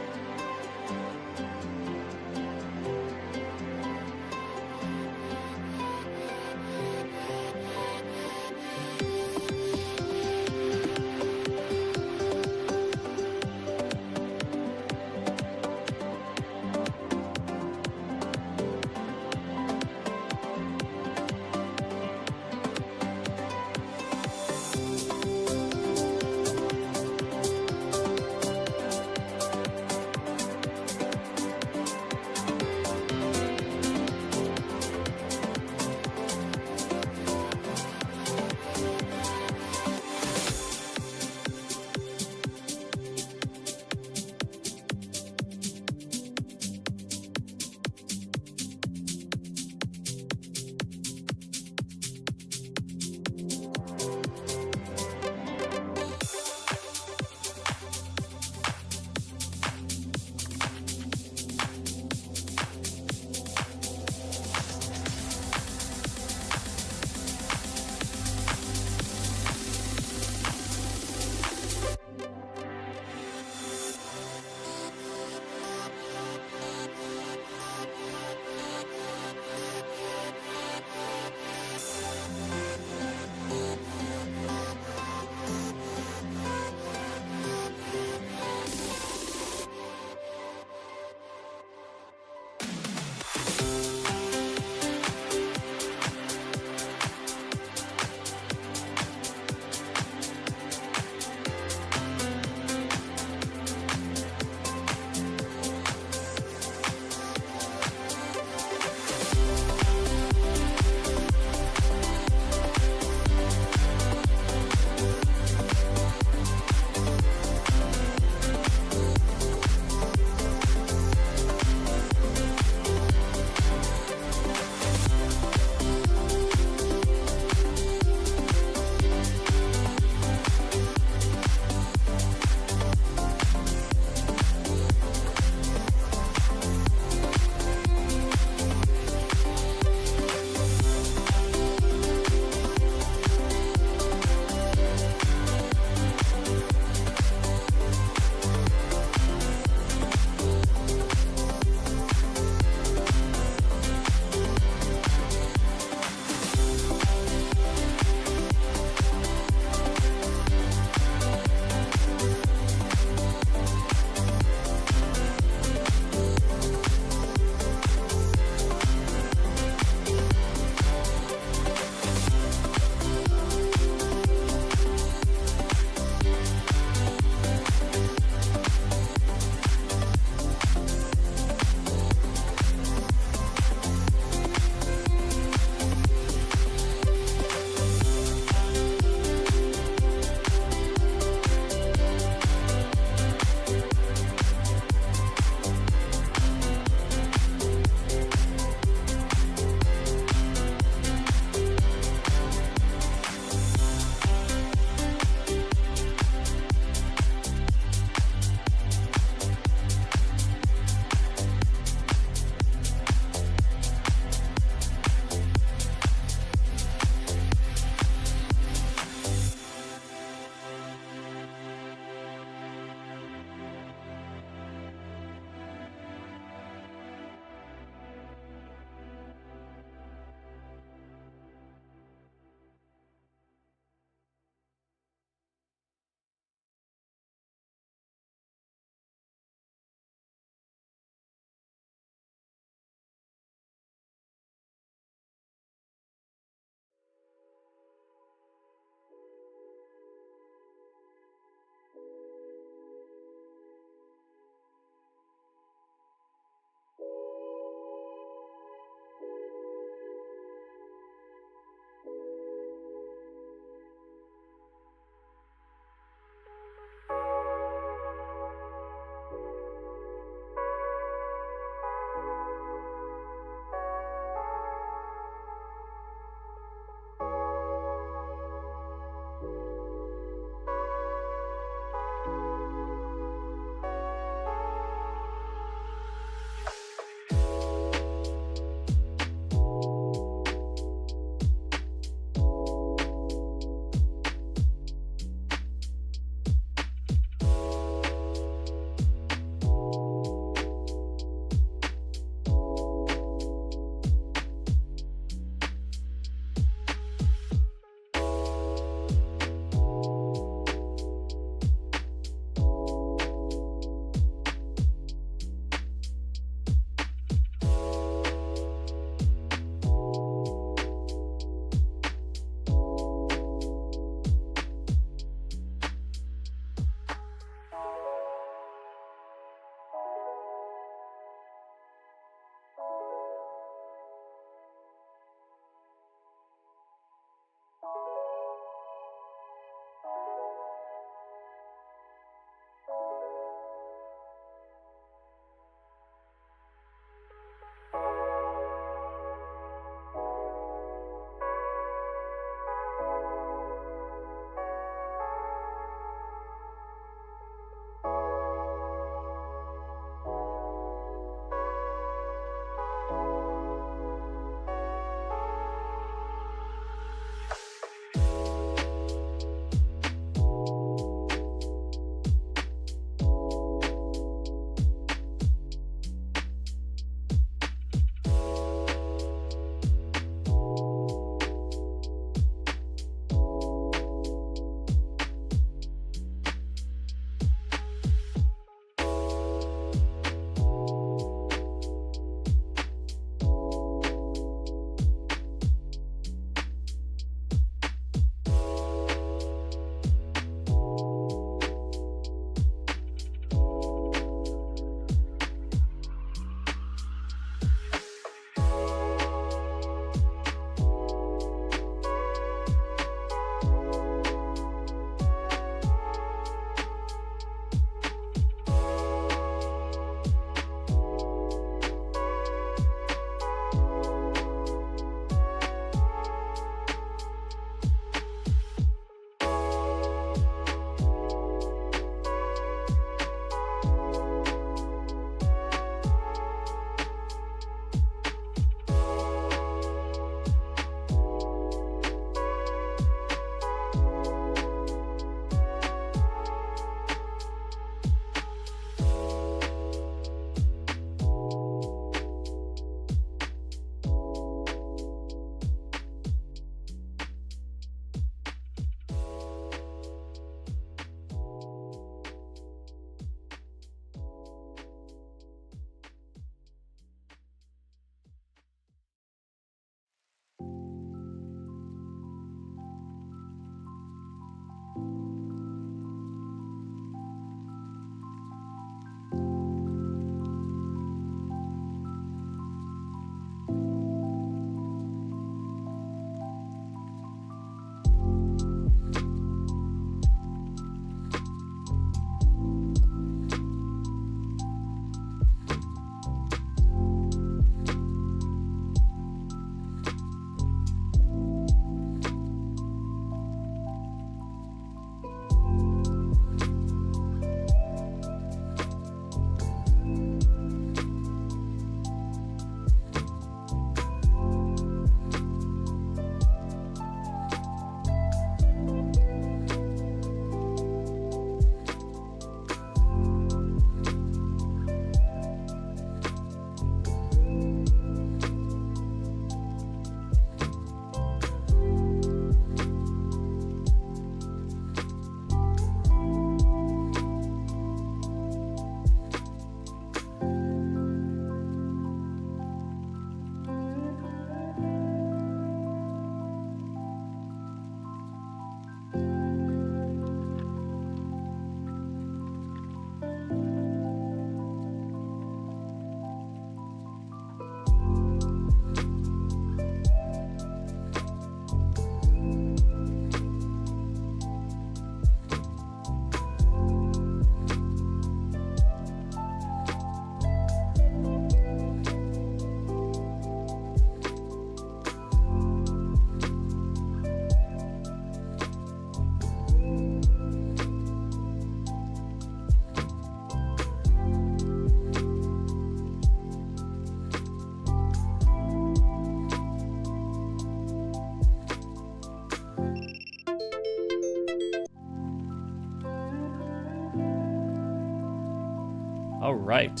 All right.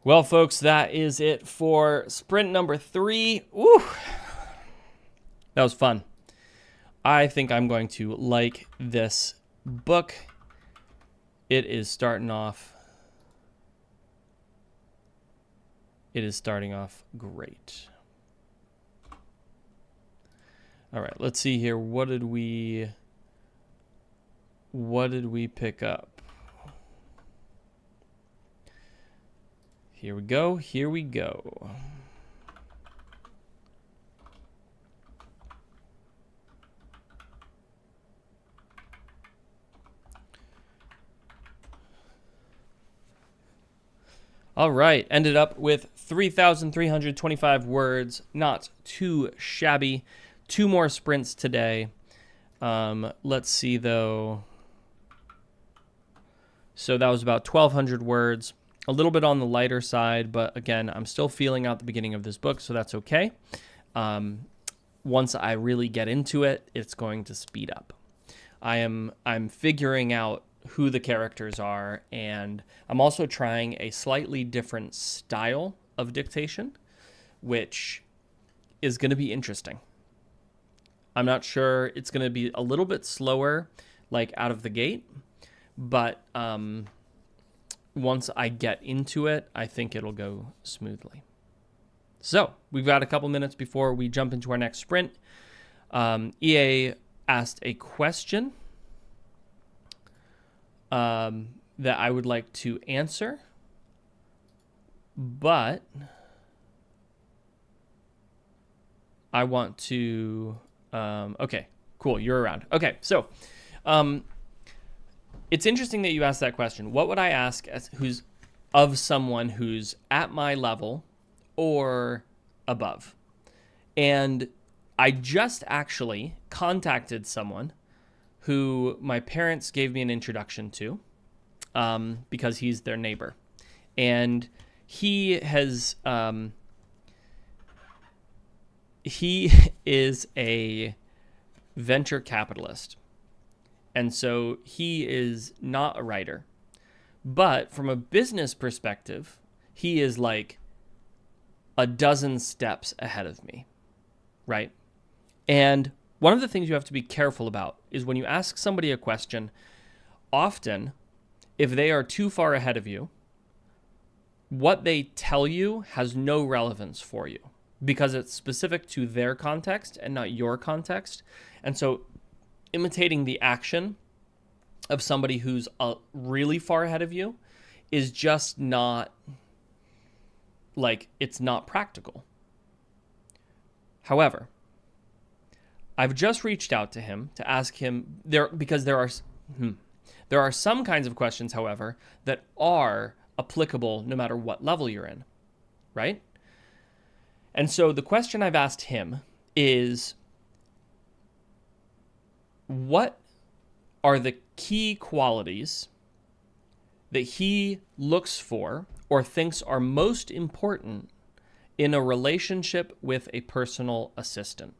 Well, folks, that is it for sprint number 3. Woo! That was fun. I think I'm going to like this book. It is starting off. It is starting off great. All right, let's see here. What did we pick up? Here we go. Here we go. All right, ended up with 3,325 words. Not too shabby. 2 more sprints today. Let's see, though. So that was about 1,200 words. A little bit on the lighter side, but again, I'm still feeling out the beginning of this book, so that's okay. Once I really get into it, it's going to speed up. I'm figuring out who the characters are, and I'm also trying a slightly different style of dictation, which is going to be interesting. I'm not sure. It's going to be a little bit slower, like out of the gate, but once I get into it, I think it'll go smoothly. So we've got a couple minutes before we jump into our next sprint. EA asked a question that I would like to answer, but I want to... okay, cool, you're around. Okay, so... it's interesting that you asked that question. What would I ask of someone who's at my level or above? And I just actually contacted someone who my parents gave me an introduction to because he's their neighbor. And he is a venture capitalist. And so he is not a writer. But from a business perspective, he is like a dozen steps ahead of me, right? And one of the things you have to be careful about is when you ask somebody a question, often, if they are too far ahead of you, what they tell you has no relevance for you because it's specific to their context and not your context. And so imitating the action of somebody who's really far ahead of you is just not, like, it's not practical. However, I've just reached out to him to ask him because there are some kinds of questions, however, that are applicable no matter what level you're in, right? And so the question I've asked him is, what are the key qualities that he looks for or thinks are most important in a relationship with a personal assistant?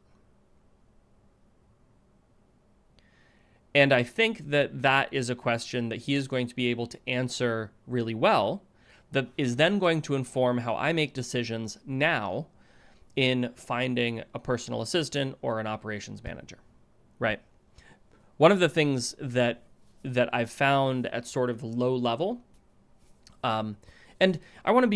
And I think that that is a question that he is going to be able to answer really well, that is then going to inform how I make decisions now in finding a personal assistant or an operations manager, right? One of the things that I've found at sort of low level, and I want to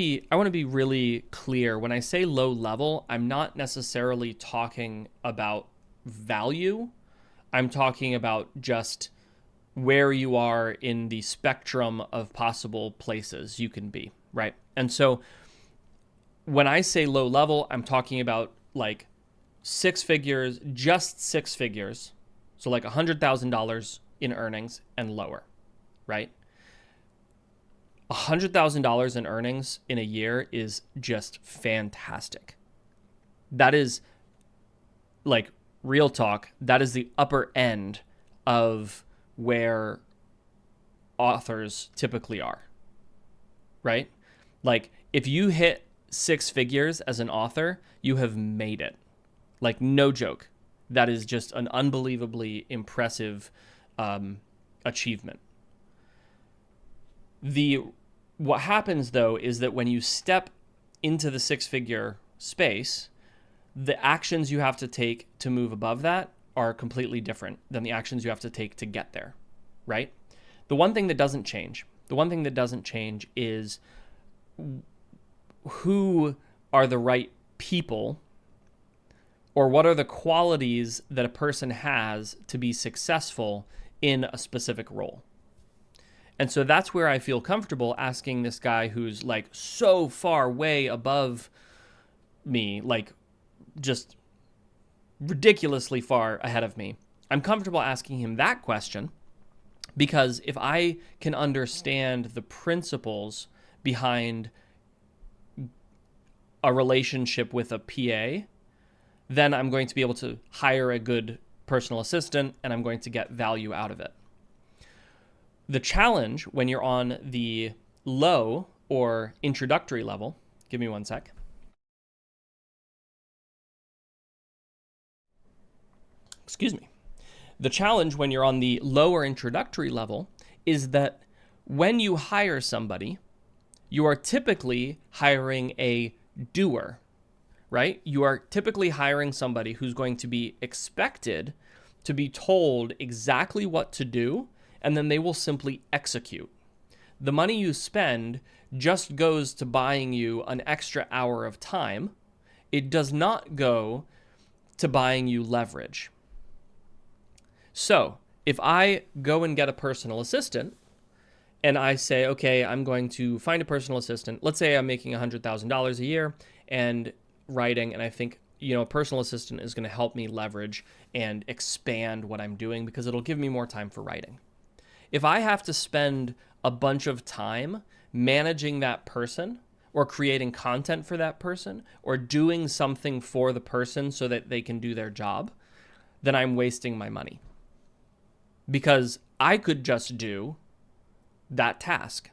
be really clear. When I say low level, I'm not necessarily talking about value. I'm talking about just where you are in the spectrum of possible places you can be, right? And so when I say low level, I'm talking about like 6 figures, just 6 figures. So like $100,000 in earnings and lower, right? $100,000 in earnings in a year is just fantastic. That is, like, real talk, that is the upper end of where authors typically are, right? Like, if you hit 6 figures as an author, you have made it. Like, no joke. That is just an unbelievably impressive achievement. What happens though is that when you step into the six-figure space, the actions you have to take to move above that are completely different than the actions you have to take to get there, right? The one thing that doesn't change is who are the right people, or what are the qualities that a person has to be successful in a specific role. And so that's where I feel comfortable asking this guy who's like so far way above me, like just ridiculously far ahead of me. I'm comfortable asking him that question because if I can understand the principles behind a relationship with a PA, then I'm going to be able to hire a good personal assistant and I'm going to get value out of it. The challenge when you're on the low or introductory level, give me one sec. Excuse me. The challenge when you're on the lower introductory level is that when you hire somebody, you are typically hiring a doer, right? You are typically hiring somebody who's going to be expected to be told exactly what to do, and then they will simply execute. The money you spend just goes to buying you an extra hour of time. It does not go to buying you leverage. So if I go and get a personal assistant and I say, okay, I'm going to find a personal assistant. Let's say I'm making $100,000 a year and writing, and I think, a personal assistant is going to help me leverage and expand what I'm doing because it'll give me more time for writing. If I have to spend a bunch of time managing that person or creating content for that person or doing something for the person so that they can do their job, then I'm wasting my money. Because I could just do that task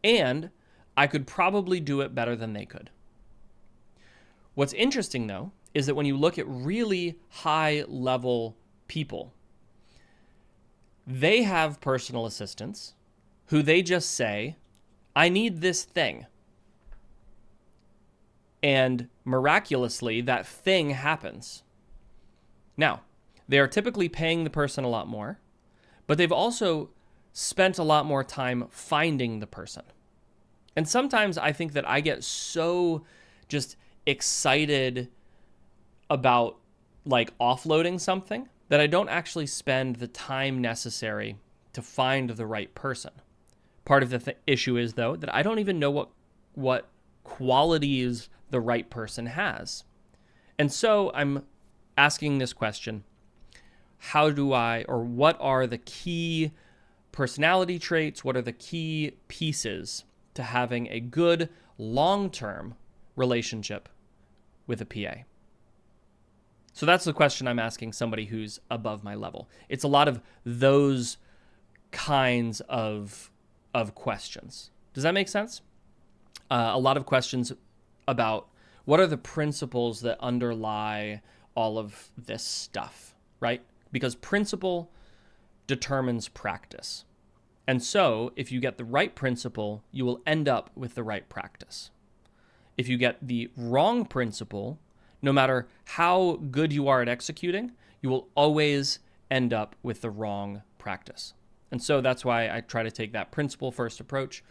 and I could probably do it better than they could. What's interesting though is that when you look at really high level people, they have personal assistants who they just say, I need this thing. And miraculously, that thing happens. Now, they are typically paying the person a lot more, but they've also spent a lot more time finding the person. And sometimes I think that I get so just excited about like offloading something that I don't actually spend the time necessary to find the right person. Part of the issue is though that I don't even know what qualities the right person has. And so I'm asking this question: what are the key personality traits? What are the key pieces to having a good long-term relationship with a PA? So that's the question I'm asking somebody who's above my level. It's a lot of those kinds of questions. Does that make sense? A lot of questions about what are the principles that underlie all of this stuff, right? Because principle determines practice. And so if you get the right principle, you will end up with the right practice. If you get the wrong principle, no matter how good you are at executing, you will always end up with the wrong practice. And so that's why I try to take that principle first approach,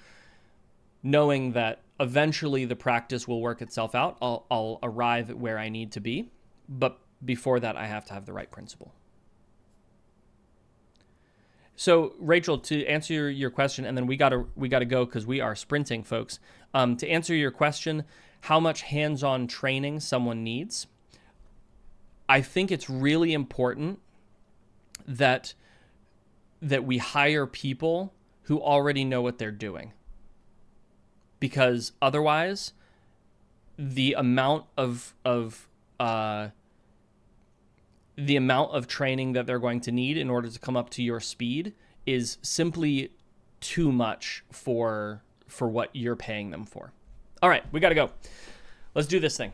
knowing that eventually the practice will work itself out. I'll arrive at where I need to be, but before that, I have to have the right principle. So, Rachel, to answer your question, and then we gotta go because we are sprinting, folks. To answer your question, how much hands-on training someone needs, I think it's really important that we hire people who already know what they're doing, because otherwise, the amount of training that they're going to need in order to come up to your speed is simply too much for what you're paying them for. All right, we got to go. Let's do this thing.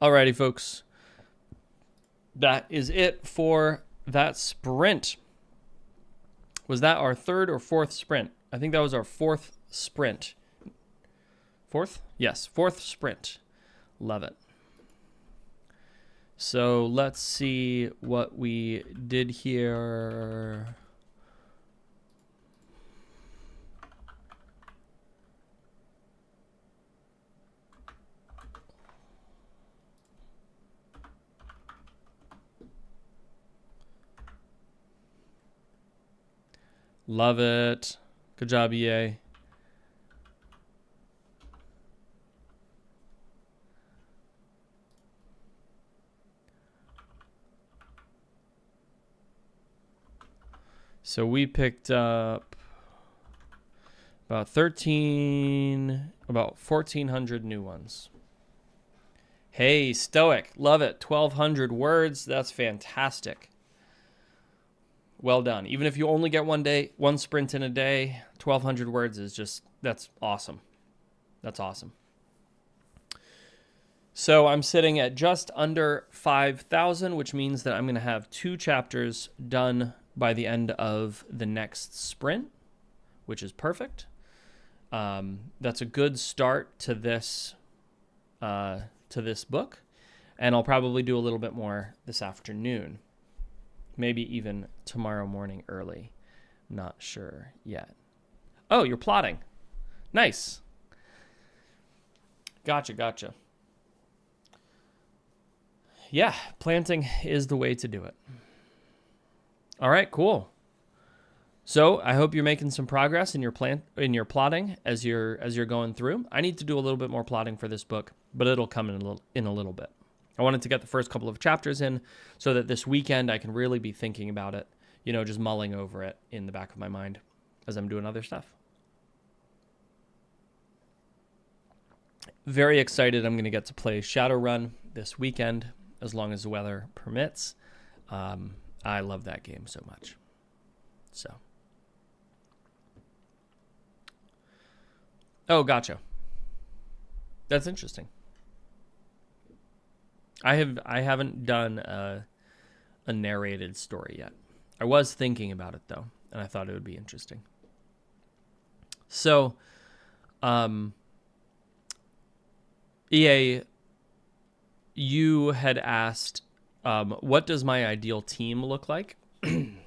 Alrighty, folks. That is it for that sprint. Was that our third or fourth sprint? I think that was our fourth sprint. Fourth? Yes, fourth sprint. Love it. So let's see what we did here. Love it. Good job, EA. So we picked up about 1,400 new ones. Hey, Stoic. Love it. 1,200 words. That's fantastic. Well done. Even if you only get one sprint in a day, 1,200 words is just, that's awesome. That's awesome. So I'm sitting at just under 5,000, which means that I'm going to have 2 chapters done by the end of the next sprint, which is perfect. That's a good start to this book, and I'll probably do a little bit more this afternoon. Maybe even tomorrow morning early. Not sure yet. Oh, you're plotting. Nice. Gotcha. Yeah, planting is the way to do it. All right, cool. So I hope you're making some progress in your plotting as you're going through. I need to do a little bit more plotting for this book, but it'll come in a little bit. I wanted to get the first couple of chapters in so that this weekend I can really be thinking about it, just mulling over it in the back of my mind as I'm doing other stuff. Very excited I'm going to get to play Shadowrun this weekend as long as the weather permits. I love that game so much. So. Oh, gotcha. That's interesting. I haven't done a narrated story yet. I was thinking about it though, and I thought it would be interesting. So, EA, you had asked, what does my ideal team look like? And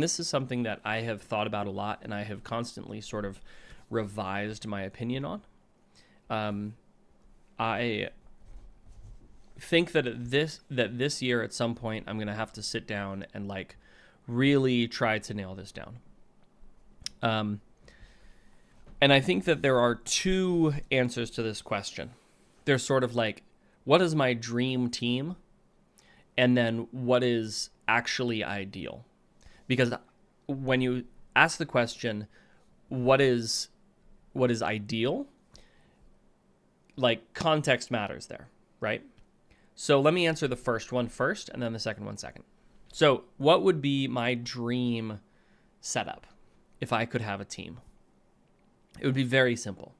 this is something that I have thought about a lot, and I have constantly sort of revised my opinion on. I think that this year at some point I'm going to have to sit down and really try to nail this down. And I think that there are 2 answers to this question. There's sort of what is my dream team? And then what is actually ideal? Because when you ask the question, what is ideal? Context matters there, right? So let me answer the first one first and then the second one second. So what would be my dream setup if I could have a team? It would be very simple.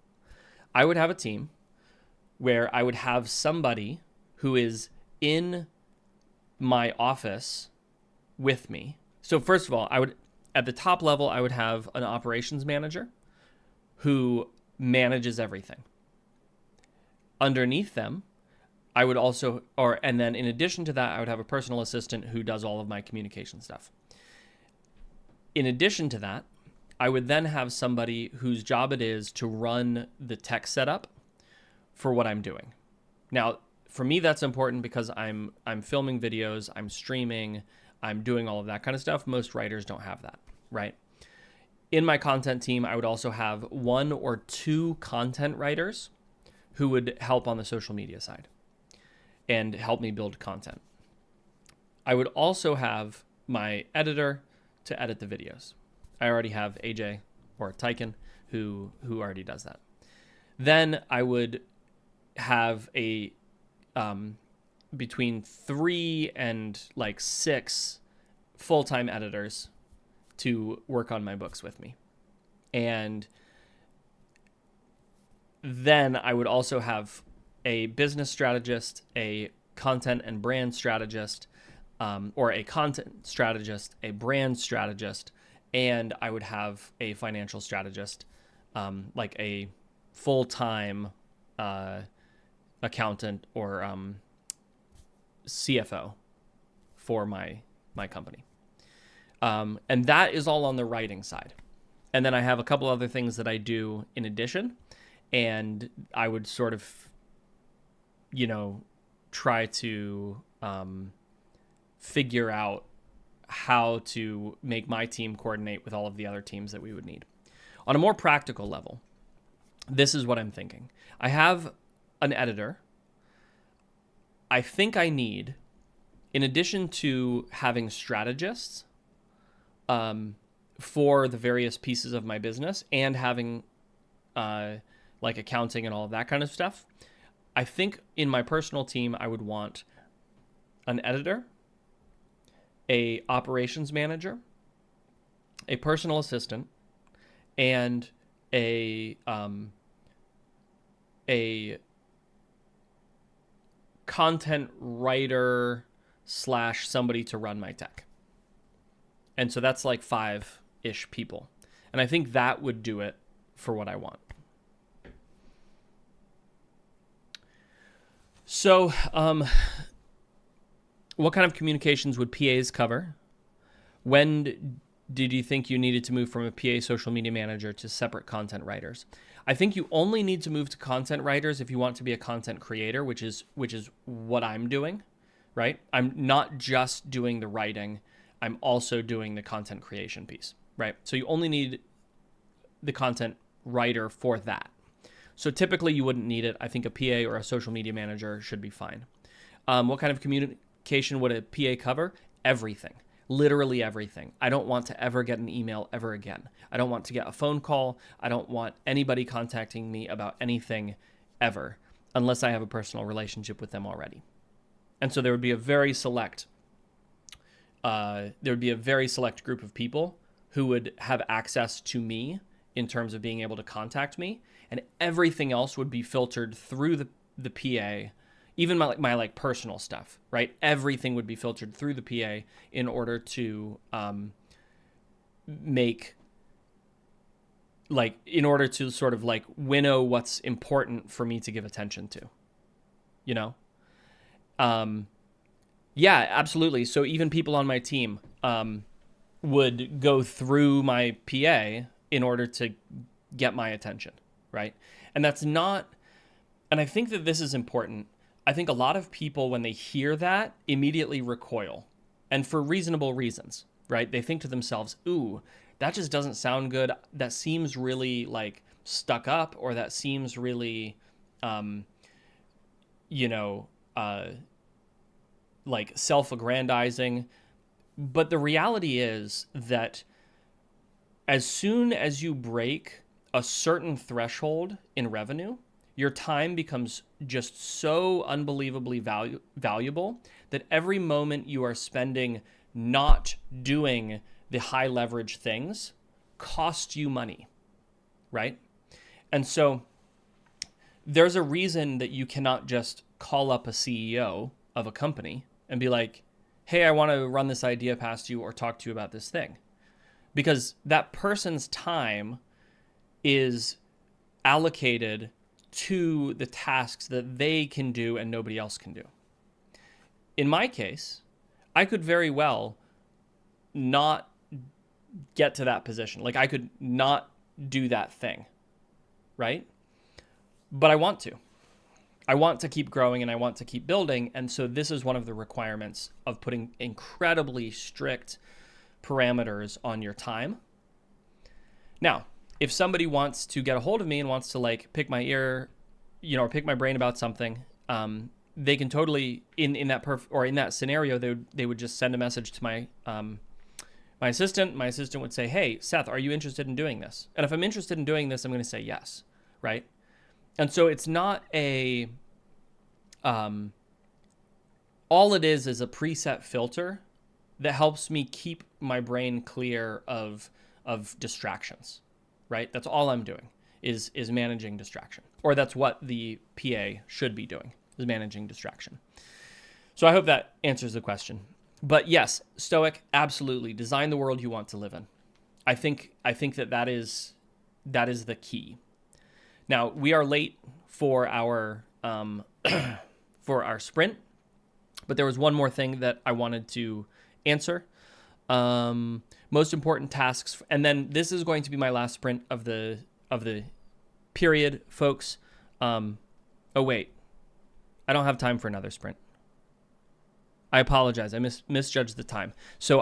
I would have a team where I would have somebody who is in my office with me. So first of all, at the top level, I would have an operations manager who manages everything. Underneath them, I would also, and then in addition to that, I would have a personal assistant who does all of my communication stuff. In addition to that, I would then have somebody whose job it is to run the tech setup for what I'm doing. Now, for me, that's important because I'm filming videos, I'm streaming, I'm doing all of that kind of stuff. Most writers don't have that, right? In my content team, I would also have 1 or 2 content writers who would help on the social media side and help me build content. I would also have my editor to edit the videos. I already have AJ or Tyken who already does that. Then I would have a between 3 and 6 full-time editors to work on my books with me. And then I would also have a business strategist, a content and brand strategist, or a content strategist, a brand strategist, and I would have a financial strategist, like a full-time accountant or CFO for my company. And that is all on the writing side. And then I have a couple other things that I do in addition, and I would sort of, try to figure out how to make my team coordinate with all of the other teams that we would need. On a more practical level, this is what I'm thinking. I have an editor. I think I need, in addition to having strategists for the various pieces of my business and having like accounting and all of that kind of stuff, I think in my personal team, I would want an editor, a operations manager, a personal assistant, and a content writer / somebody to run my tech. And so that's like 5-ish people. And I think that would do it for what I want. So, what kind of communications would PAs cover? When did you think you needed to move from a PA social media manager to separate content writers? I think you only need to move to content writers if you want to be a content creator, which is what I'm doing, right? I'm not just doing the writing. I'm also doing the content creation piece, right? So you only need the content writer for that. So typically you wouldn't need it. I think a PA or a social media manager should be fine. What kind of communication would a PA cover? Everything. Literally everything. I don't want to ever get an email ever again. I don't want to get a phone call. I don't want anybody contacting me about anything ever, unless I have a personal relationship with them already. And so there would be a very select group of people who would have access to me in terms of being able to contact me, and everything else would be filtered through the PA. Even my personal stuff, right? Everything would be filtered through the PA in order to sort of like winnow what's important for me to give attention to, Yeah, absolutely. So even people on my team would go through my PA in order to get my attention, right? And I think that this is important. I think a lot of people, when they hear that, immediately recoil, and for reasonable reasons, right? They think to themselves, ooh, that just doesn't sound good. That seems really like stuck up, or that seems really, like self-aggrandizing. But the reality is that as soon as you break a certain threshold in revenue, your time becomes just so unbelievably valuable that every moment you are spending not doing the high leverage things costs you money, right? And so there's a reason that you cannot just call up a CEO of a company and be like, hey, I want to run this idea past you or talk to you about this thing. Because that person's time is allocated to the tasks that they can do and nobody else can do. In my case, I could very well not get to that position. Like I could not do that thing, right? But I want to. I want to keep growing and I want to keep building. And so this is one of the requirements of putting incredibly strict parameters on your time. Now, if somebody wants to get a hold of me and wants to like pick my ear, or pick my brain about something, they can totally in that scenario, they would just send a message to my assistant. My assistant would say, hey, Seth, are you interested in doing this? And if I'm interested in doing this, I'm going to say yes, right? And so it's not all it is a preset filter that helps me keep my brain clear of distractions, right? That's all I'm doing. is managing distraction, or that's what the PA should be doing, is managing distraction. So I hope that answers the question. But yes, Stoic, absolutely design the world you want to live in. I think that is the key. Now we are late for our for our sprint, but there was one more thing that I wanted to answer. Most important tasks, and then this is going to be my last sprint of the period, folks. Oh wait, I don't have time for another sprint. I apologize. I misjudged the time. So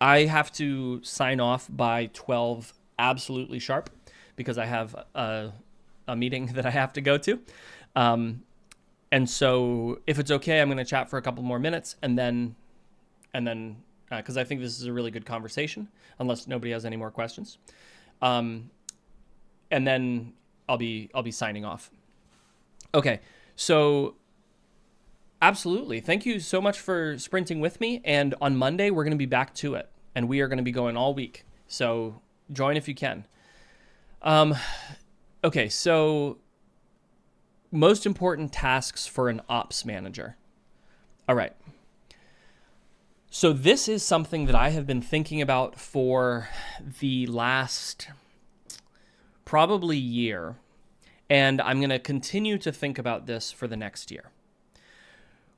I have to sign off by 12 absolutely sharp because I have a meeting that I have to go to. And so if it's okay, I'm going to chat for a couple more minutes and then because I think this is a really good conversation, unless nobody has any more questions. And then I'll be signing off. Okay. So absolutely. Thank you so much for sprinting with me. And on Monday, we're going to be back to it. And we are going to be going all week. So join if you can. Okay, so most important tasks for an ops manager. All right. So this is something that I have been thinking about for the last probably year. And I'm going to continue to think about this for the next year.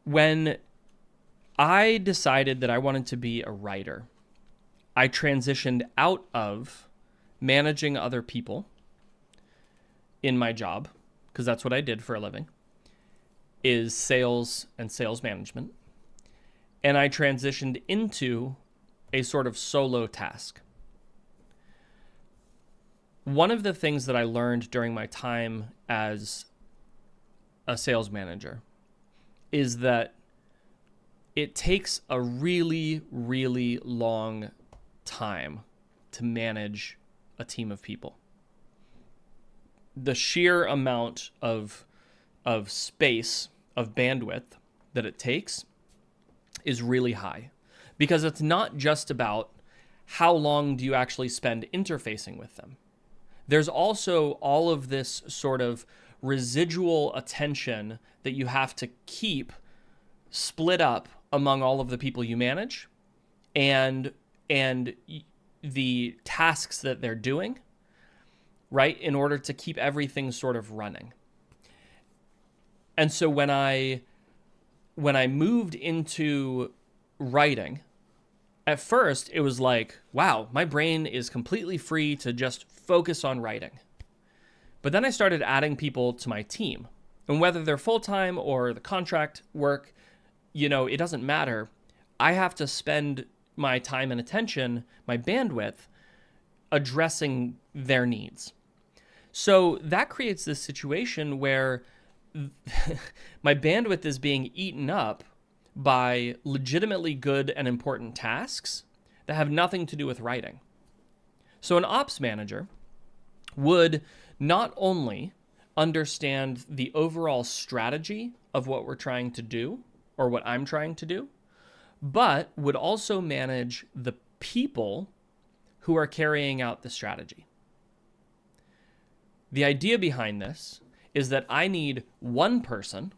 When I decided that I wanted to be a writer, I transitioned out of managing other people in my job, because that's what I did for a living, is sales and sales management. And I transitioned into a sort of solo task. One of the things that I learned during my time as a sales manager is that it takes a really, really long time to manage a team of people. The sheer amount of space, of bandwidth that it takes is really high, because it's not just about how long do you actually spend interfacing with them. There's also all of this sort of residual attention that you have to keep split up among all of the people you manage and the tasks that they're doing, right, in order to keep everything sort of running. And so when I moved into writing, at first it was like, wow, my brain is completely free to just focus on writing. But then I started adding people to my team. And whether they're full-time or the contract work, it doesn't matter. I have to spend my time and attention, my bandwidth, addressing their needs. So that creates this situation where my bandwidth is being eaten up by legitimately good and important tasks that have nothing to do with writing. So an ops manager would not only understand the overall strategy of what we're trying to do, or what I'm trying to do, but would also manage the people who are carrying out the strategy. The idea behind this is that I need one person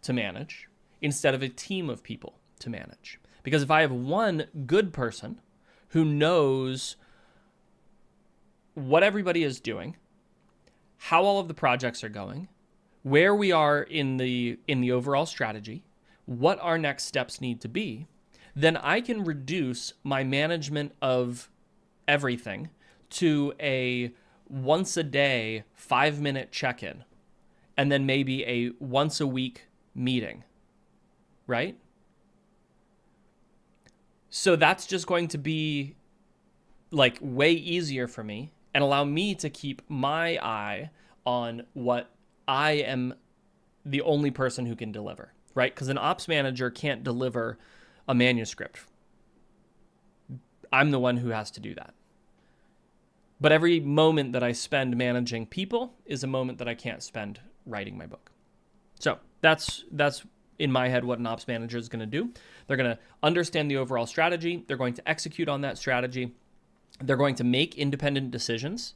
to manage instead of a team of people to manage. Because if I have one good person who knows what everybody is doing, how all of the projects are going, where we are in the overall strategy, what our next steps need to be, then I can reduce my management of everything to a once a day 5-minute check-in, and then maybe a once a week meeting, right? So that's just going to be like way easier for me and allow me to keep my eye on what I am the only person who can deliver, right? Because an ops manager can't deliver a manuscript. I'm the one who has to do that. But every moment that I spend managing people is a moment that I can't spend writing my book. So that's in my head what an ops manager is going to do. They're going to understand the overall strategy. They're going to execute on that strategy. They're going to make independent decisions.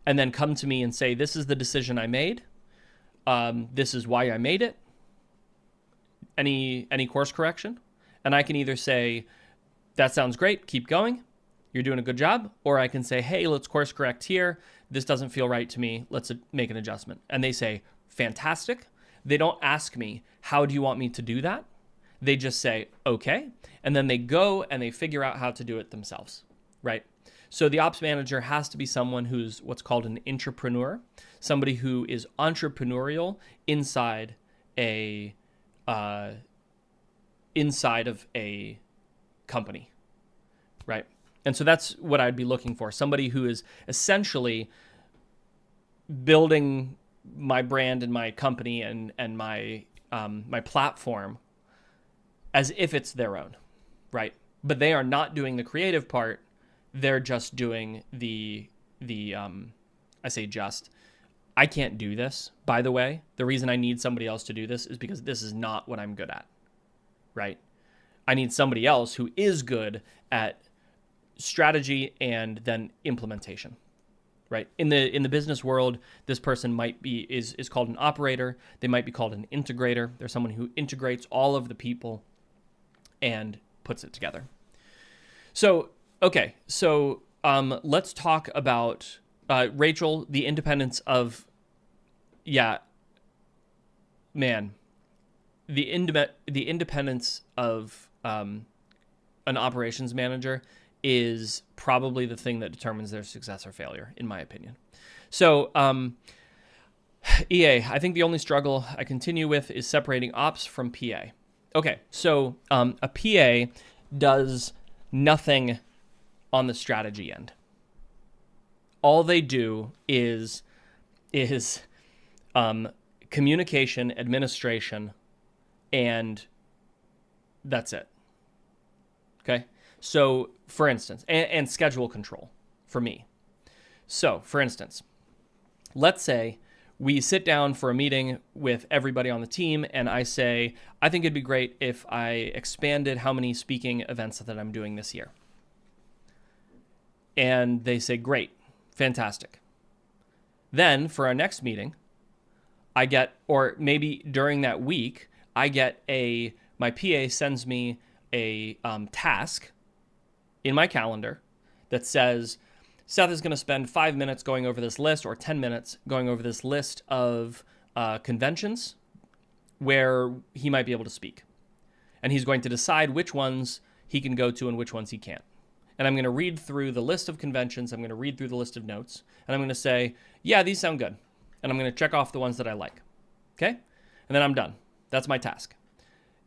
and then come to me and say, this is the decision I made. This is why I made it. Any course correction? And I can either say, that sounds great, keep going, you're doing a good job. Or I can say, hey, let's course correct here. This doesn't feel right to me. Let's make an adjustment. And they say, fantastic. They don't ask me, how do you want me to do that? They just say, okay. And then they go and they figure out how to do it themselves, right? So the ops manager has to be someone who's what's called an entrepreneur, somebody who is entrepreneurial inside of a company, right? And so that's what I'd be looking for. Somebody who is essentially building my brand and my company and my my platform as if it's their own, right? But they are not doing the creative part. They're just doing I say just. I can't do this, by the way. The reason I need somebody else to do this is because this is not what I'm good at, right? I need somebody else who is good at strategy and then implementation, right? In the business world, this person might be is called an operator. They might be called an integrator. They're someone who integrates all of the people and puts it together. So, okay, so let's talk about Rachel, the independence of, the independence of an operations manager is probably the thing that determines their success or failure, in my opinion. So, EA, I think the only struggle I continue with is separating ops from PA. Okay, so a PA does nothing on the strategy end. All they do is communication, administration, and that's it. Okay? So, for instance, and schedule control for me. So, for instance, let's say we sit down for a meeting with everybody on the team, and I say, I think it'd be great if I expanded how many speaking events that I'm doing this year. And they say, great, fantastic. Then, for our next meeting, I get, or maybe during that week, I get my PA sends me a task in my calendar that says, Seth is going to spend 5 minutes going over this list or 10 minutes going over this list of conventions where he might be able to speak. And he's going to decide which ones he can go to and which ones he can't. And I'm going to read through the list of conventions. I'm going to read through the list of notes. And I'm going to say, yeah, these sound good. And I'm going to check off the ones that I like. Okay? And then I'm done. That's my task.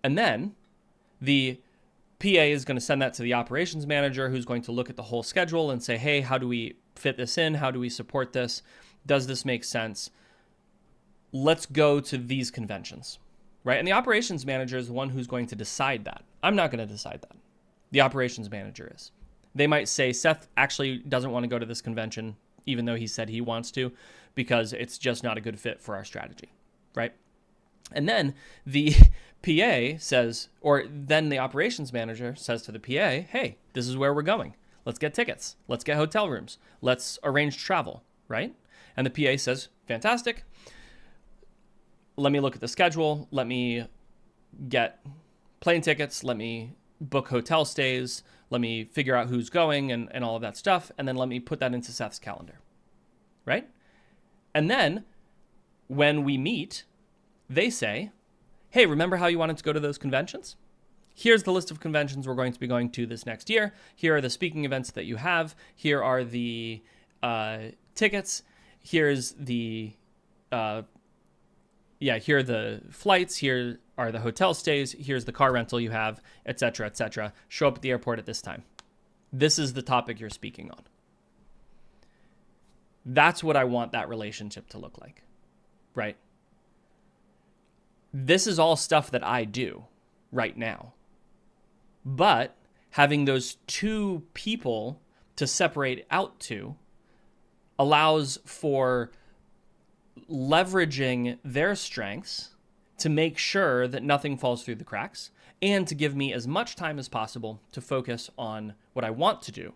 And then the PA is going to send that to the operations manager, who's going to look at the whole schedule and say, hey, how do we fit this in? How do we support this? Does this make sense? Let's go to these conventions, right? And the operations manager is the one who's going to decide that. I'm not going to decide that. The operations manager is. They might say, Seth actually doesn't want to go to this convention, even though he said he wants to, because it's just not a good fit for our strategy, right? And then the PA says, or then the operations manager says to the PA, hey, this is where we're going. Let's get tickets. Let's get hotel rooms. Let's arrange travel, right? And the PA says, fantastic. Let me look at the schedule. Let me get plane tickets. Let me book hotel stays. Let me figure out who's going and all of that stuff. And then let me put that into Seth's calendar, right? And then when we meet, they say, hey, remember how you wanted to go to those conventions? Here's the list of conventions we're going to be going to this next year. Here are the speaking events that you have. Here are the tickets. Here's the, here are the flights. Here are the hotel stays. Here's the car rental you have, et cetera, et cetera. Show up at the airport at this time. This is the topic you're speaking on. That's what I want that relationship to look like, right? This is all stuff that I do right now. But having those two people to separate out to allows for leveraging their strengths to make sure that nothing falls through the cracks and to give me as much time as possible to focus on what I want to do,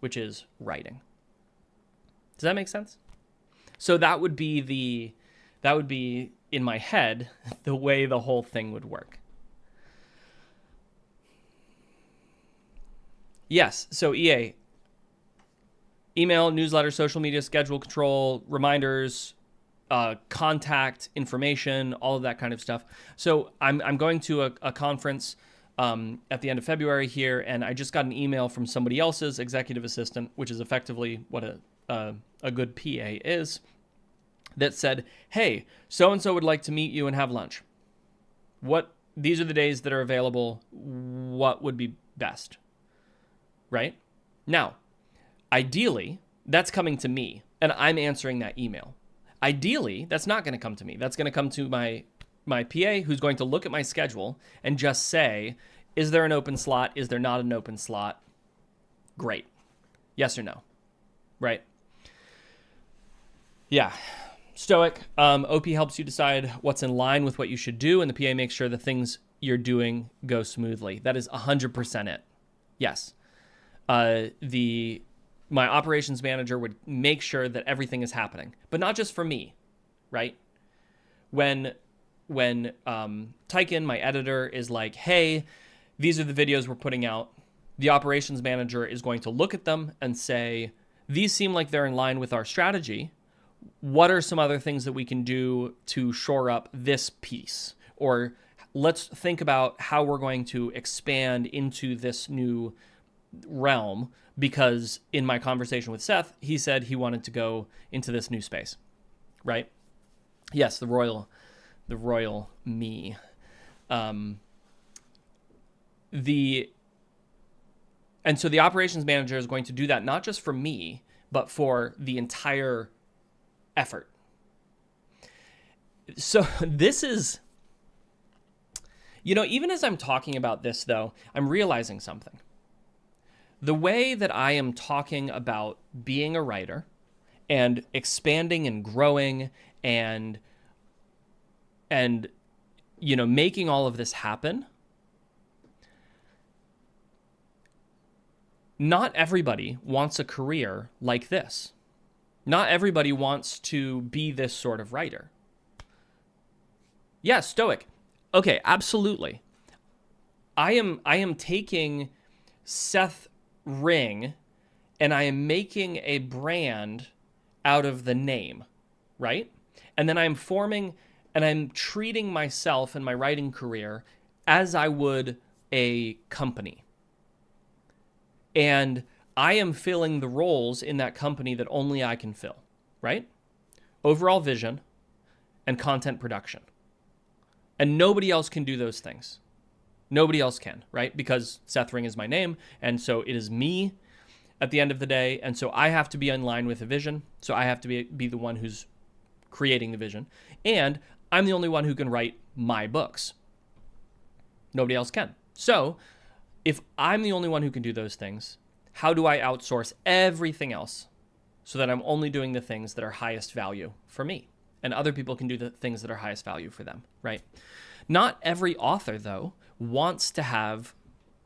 which is writing. Does that make sense? So that would be in my head the way the whole thing would work. Yes, so EA, email, newsletter, social media, schedule control, reminders, contact information, all of that kind of stuff. So I'm going to a conference at the end of February here, and I just got an email from somebody else's executive assistant, which is effectively what a good PA is, that said, hey, so-and-so would like to meet you and have lunch. These are the days that are available. What would be best? Right? Now, ideally, that's coming to me, and I'm answering that email. Ideally, that's not going to come to me. That's going to come to my PA, who's going to look at my schedule and just say, is there an open slot? Is there not an open slot? Great. Yes or no? Right? Yeah. Stoic. OP helps you decide what's in line with what you should do, and the PA makes sure the things you're doing go smoothly. That is 100% it. Yes. My operations manager would make sure that everything is happening, but not just for me, right? When Tyken, my editor, is like, hey, these are the videos we're putting out, the operations manager is going to look at them and say, these seem like they're in line with our strategy. What are some other things that we can do to shore up this piece? Or let's think about how we're going to expand into this new realm, because in my conversation with Seth, he said he wanted to go into this new space, right? Yes, the royal me. And so the operations manager is going to do that not just for me, but for the entire effort. So this is, even as I'm talking about this, though, I'm realizing something. The way that I am talking about being a writer and expanding and growing and making all of this happen, not everybody wants a career like this. Not everybody wants to be this sort of writer. Yeah, Stoic. Okay, absolutely. I am taking Seth Ring and I am making a brand out of the name, right? And then I'm forming and I'm treating myself and my writing career as I would a company. And I am filling the roles in that company that only I can fill, right? Overall vision and content production. And nobody else can do those things. Nobody else can, right? Because Seth Ring is my name, and so it is me at the end of the day, and so I have to be in line with the vision, so I have to be the one who's creating the vision, and I'm the only one who can write my books. Nobody else can. So if I'm the only one who can do those things, how do I outsource everything else so that I'm only doing the things that are highest value for me, and other people can do the things that are highest value for them, right? Not every author, though, wants to have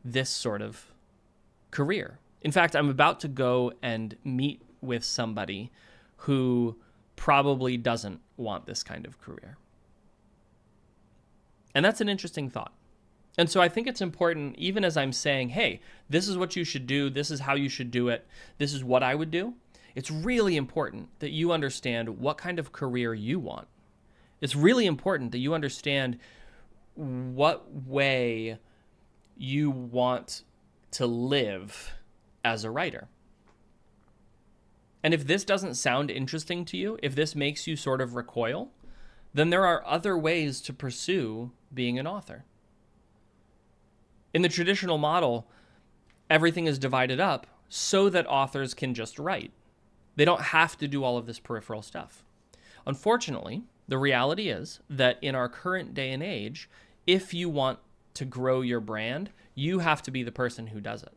this sort of career. In fact, I'm about to go and meet with somebody who probably doesn't want this kind of career. And that's an interesting thought. And so I think it's important, even as I'm saying, hey, this is what you should do, this is how you should do it, this is what I would do, it's really important that you understand what kind of career you want. It's really important that you understand what way you want to live as a writer. And if this doesn't sound interesting to you, if this makes you sort of recoil, then there are other ways to pursue being an author. In the traditional model, everything is divided up so that authors can just write. They don't have to do all of this peripheral stuff. Unfortunately, the reality is that in our current day and age, if you want to grow your brand, you have to be the person who does it.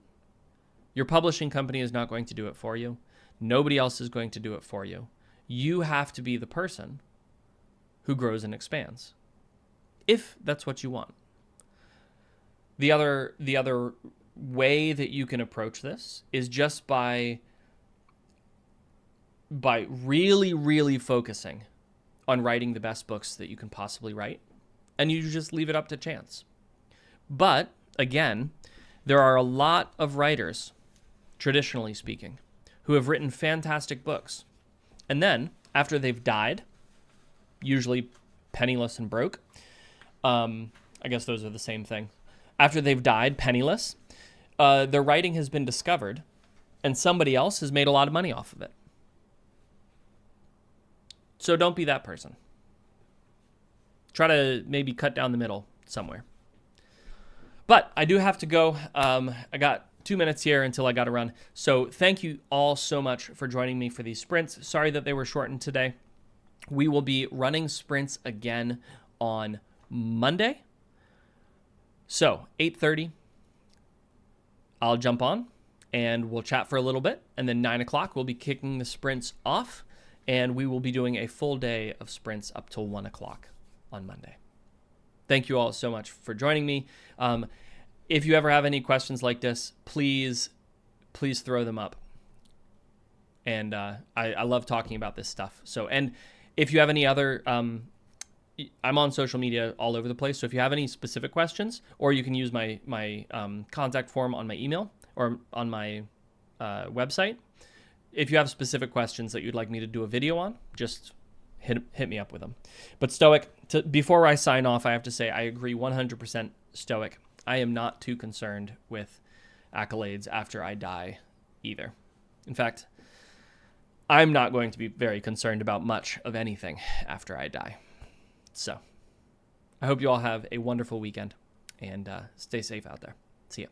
Your publishing company is not going to do it for you. Nobody else is going to do it for you. You have to be the person who grows and expands, if that's what you want. The other way that you can approach this is just by by really, really focusing on writing the best books that you can possibly write, and you just leave it up to chance. But again, there are a lot of writers, traditionally speaking, who have written fantastic books. And then, after they've died, usually penniless and broke, I guess those are the same thing. After they've died penniless, their writing has been discovered, and somebody else has made a lot of money off of it. So don't be that person. Try to maybe cut down the middle somewhere. But I do have to go. I got 2 minutes here until I got to run. So thank you all so much for joining me for these sprints. Sorry that they were shortened today. We will be running sprints again on Monday. So 8:30, I'll jump on and we'll chat for a little bit. And then 9 o'clock, we'll be kicking the sprints off. And we will be doing a full day of sprints up till 1 o'clock on Monday. Thank you all so much for joining me. If you ever have any questions like this, please throw them up. And I love talking about this stuff. So, and if you have any other, I'm on social media all over the place. So if you have any specific questions, or you can use my contact form on my email or on my website. If you have specific questions that you'd like me to do a video on, just hit me up with them. But Stoic, before I sign off, I have to say I agree 100% Stoic. I am not too concerned with accolades after I die either. In fact, I'm not going to be very concerned about much of anything after I die. So I hope you all have a wonderful weekend and stay safe out there. See ya.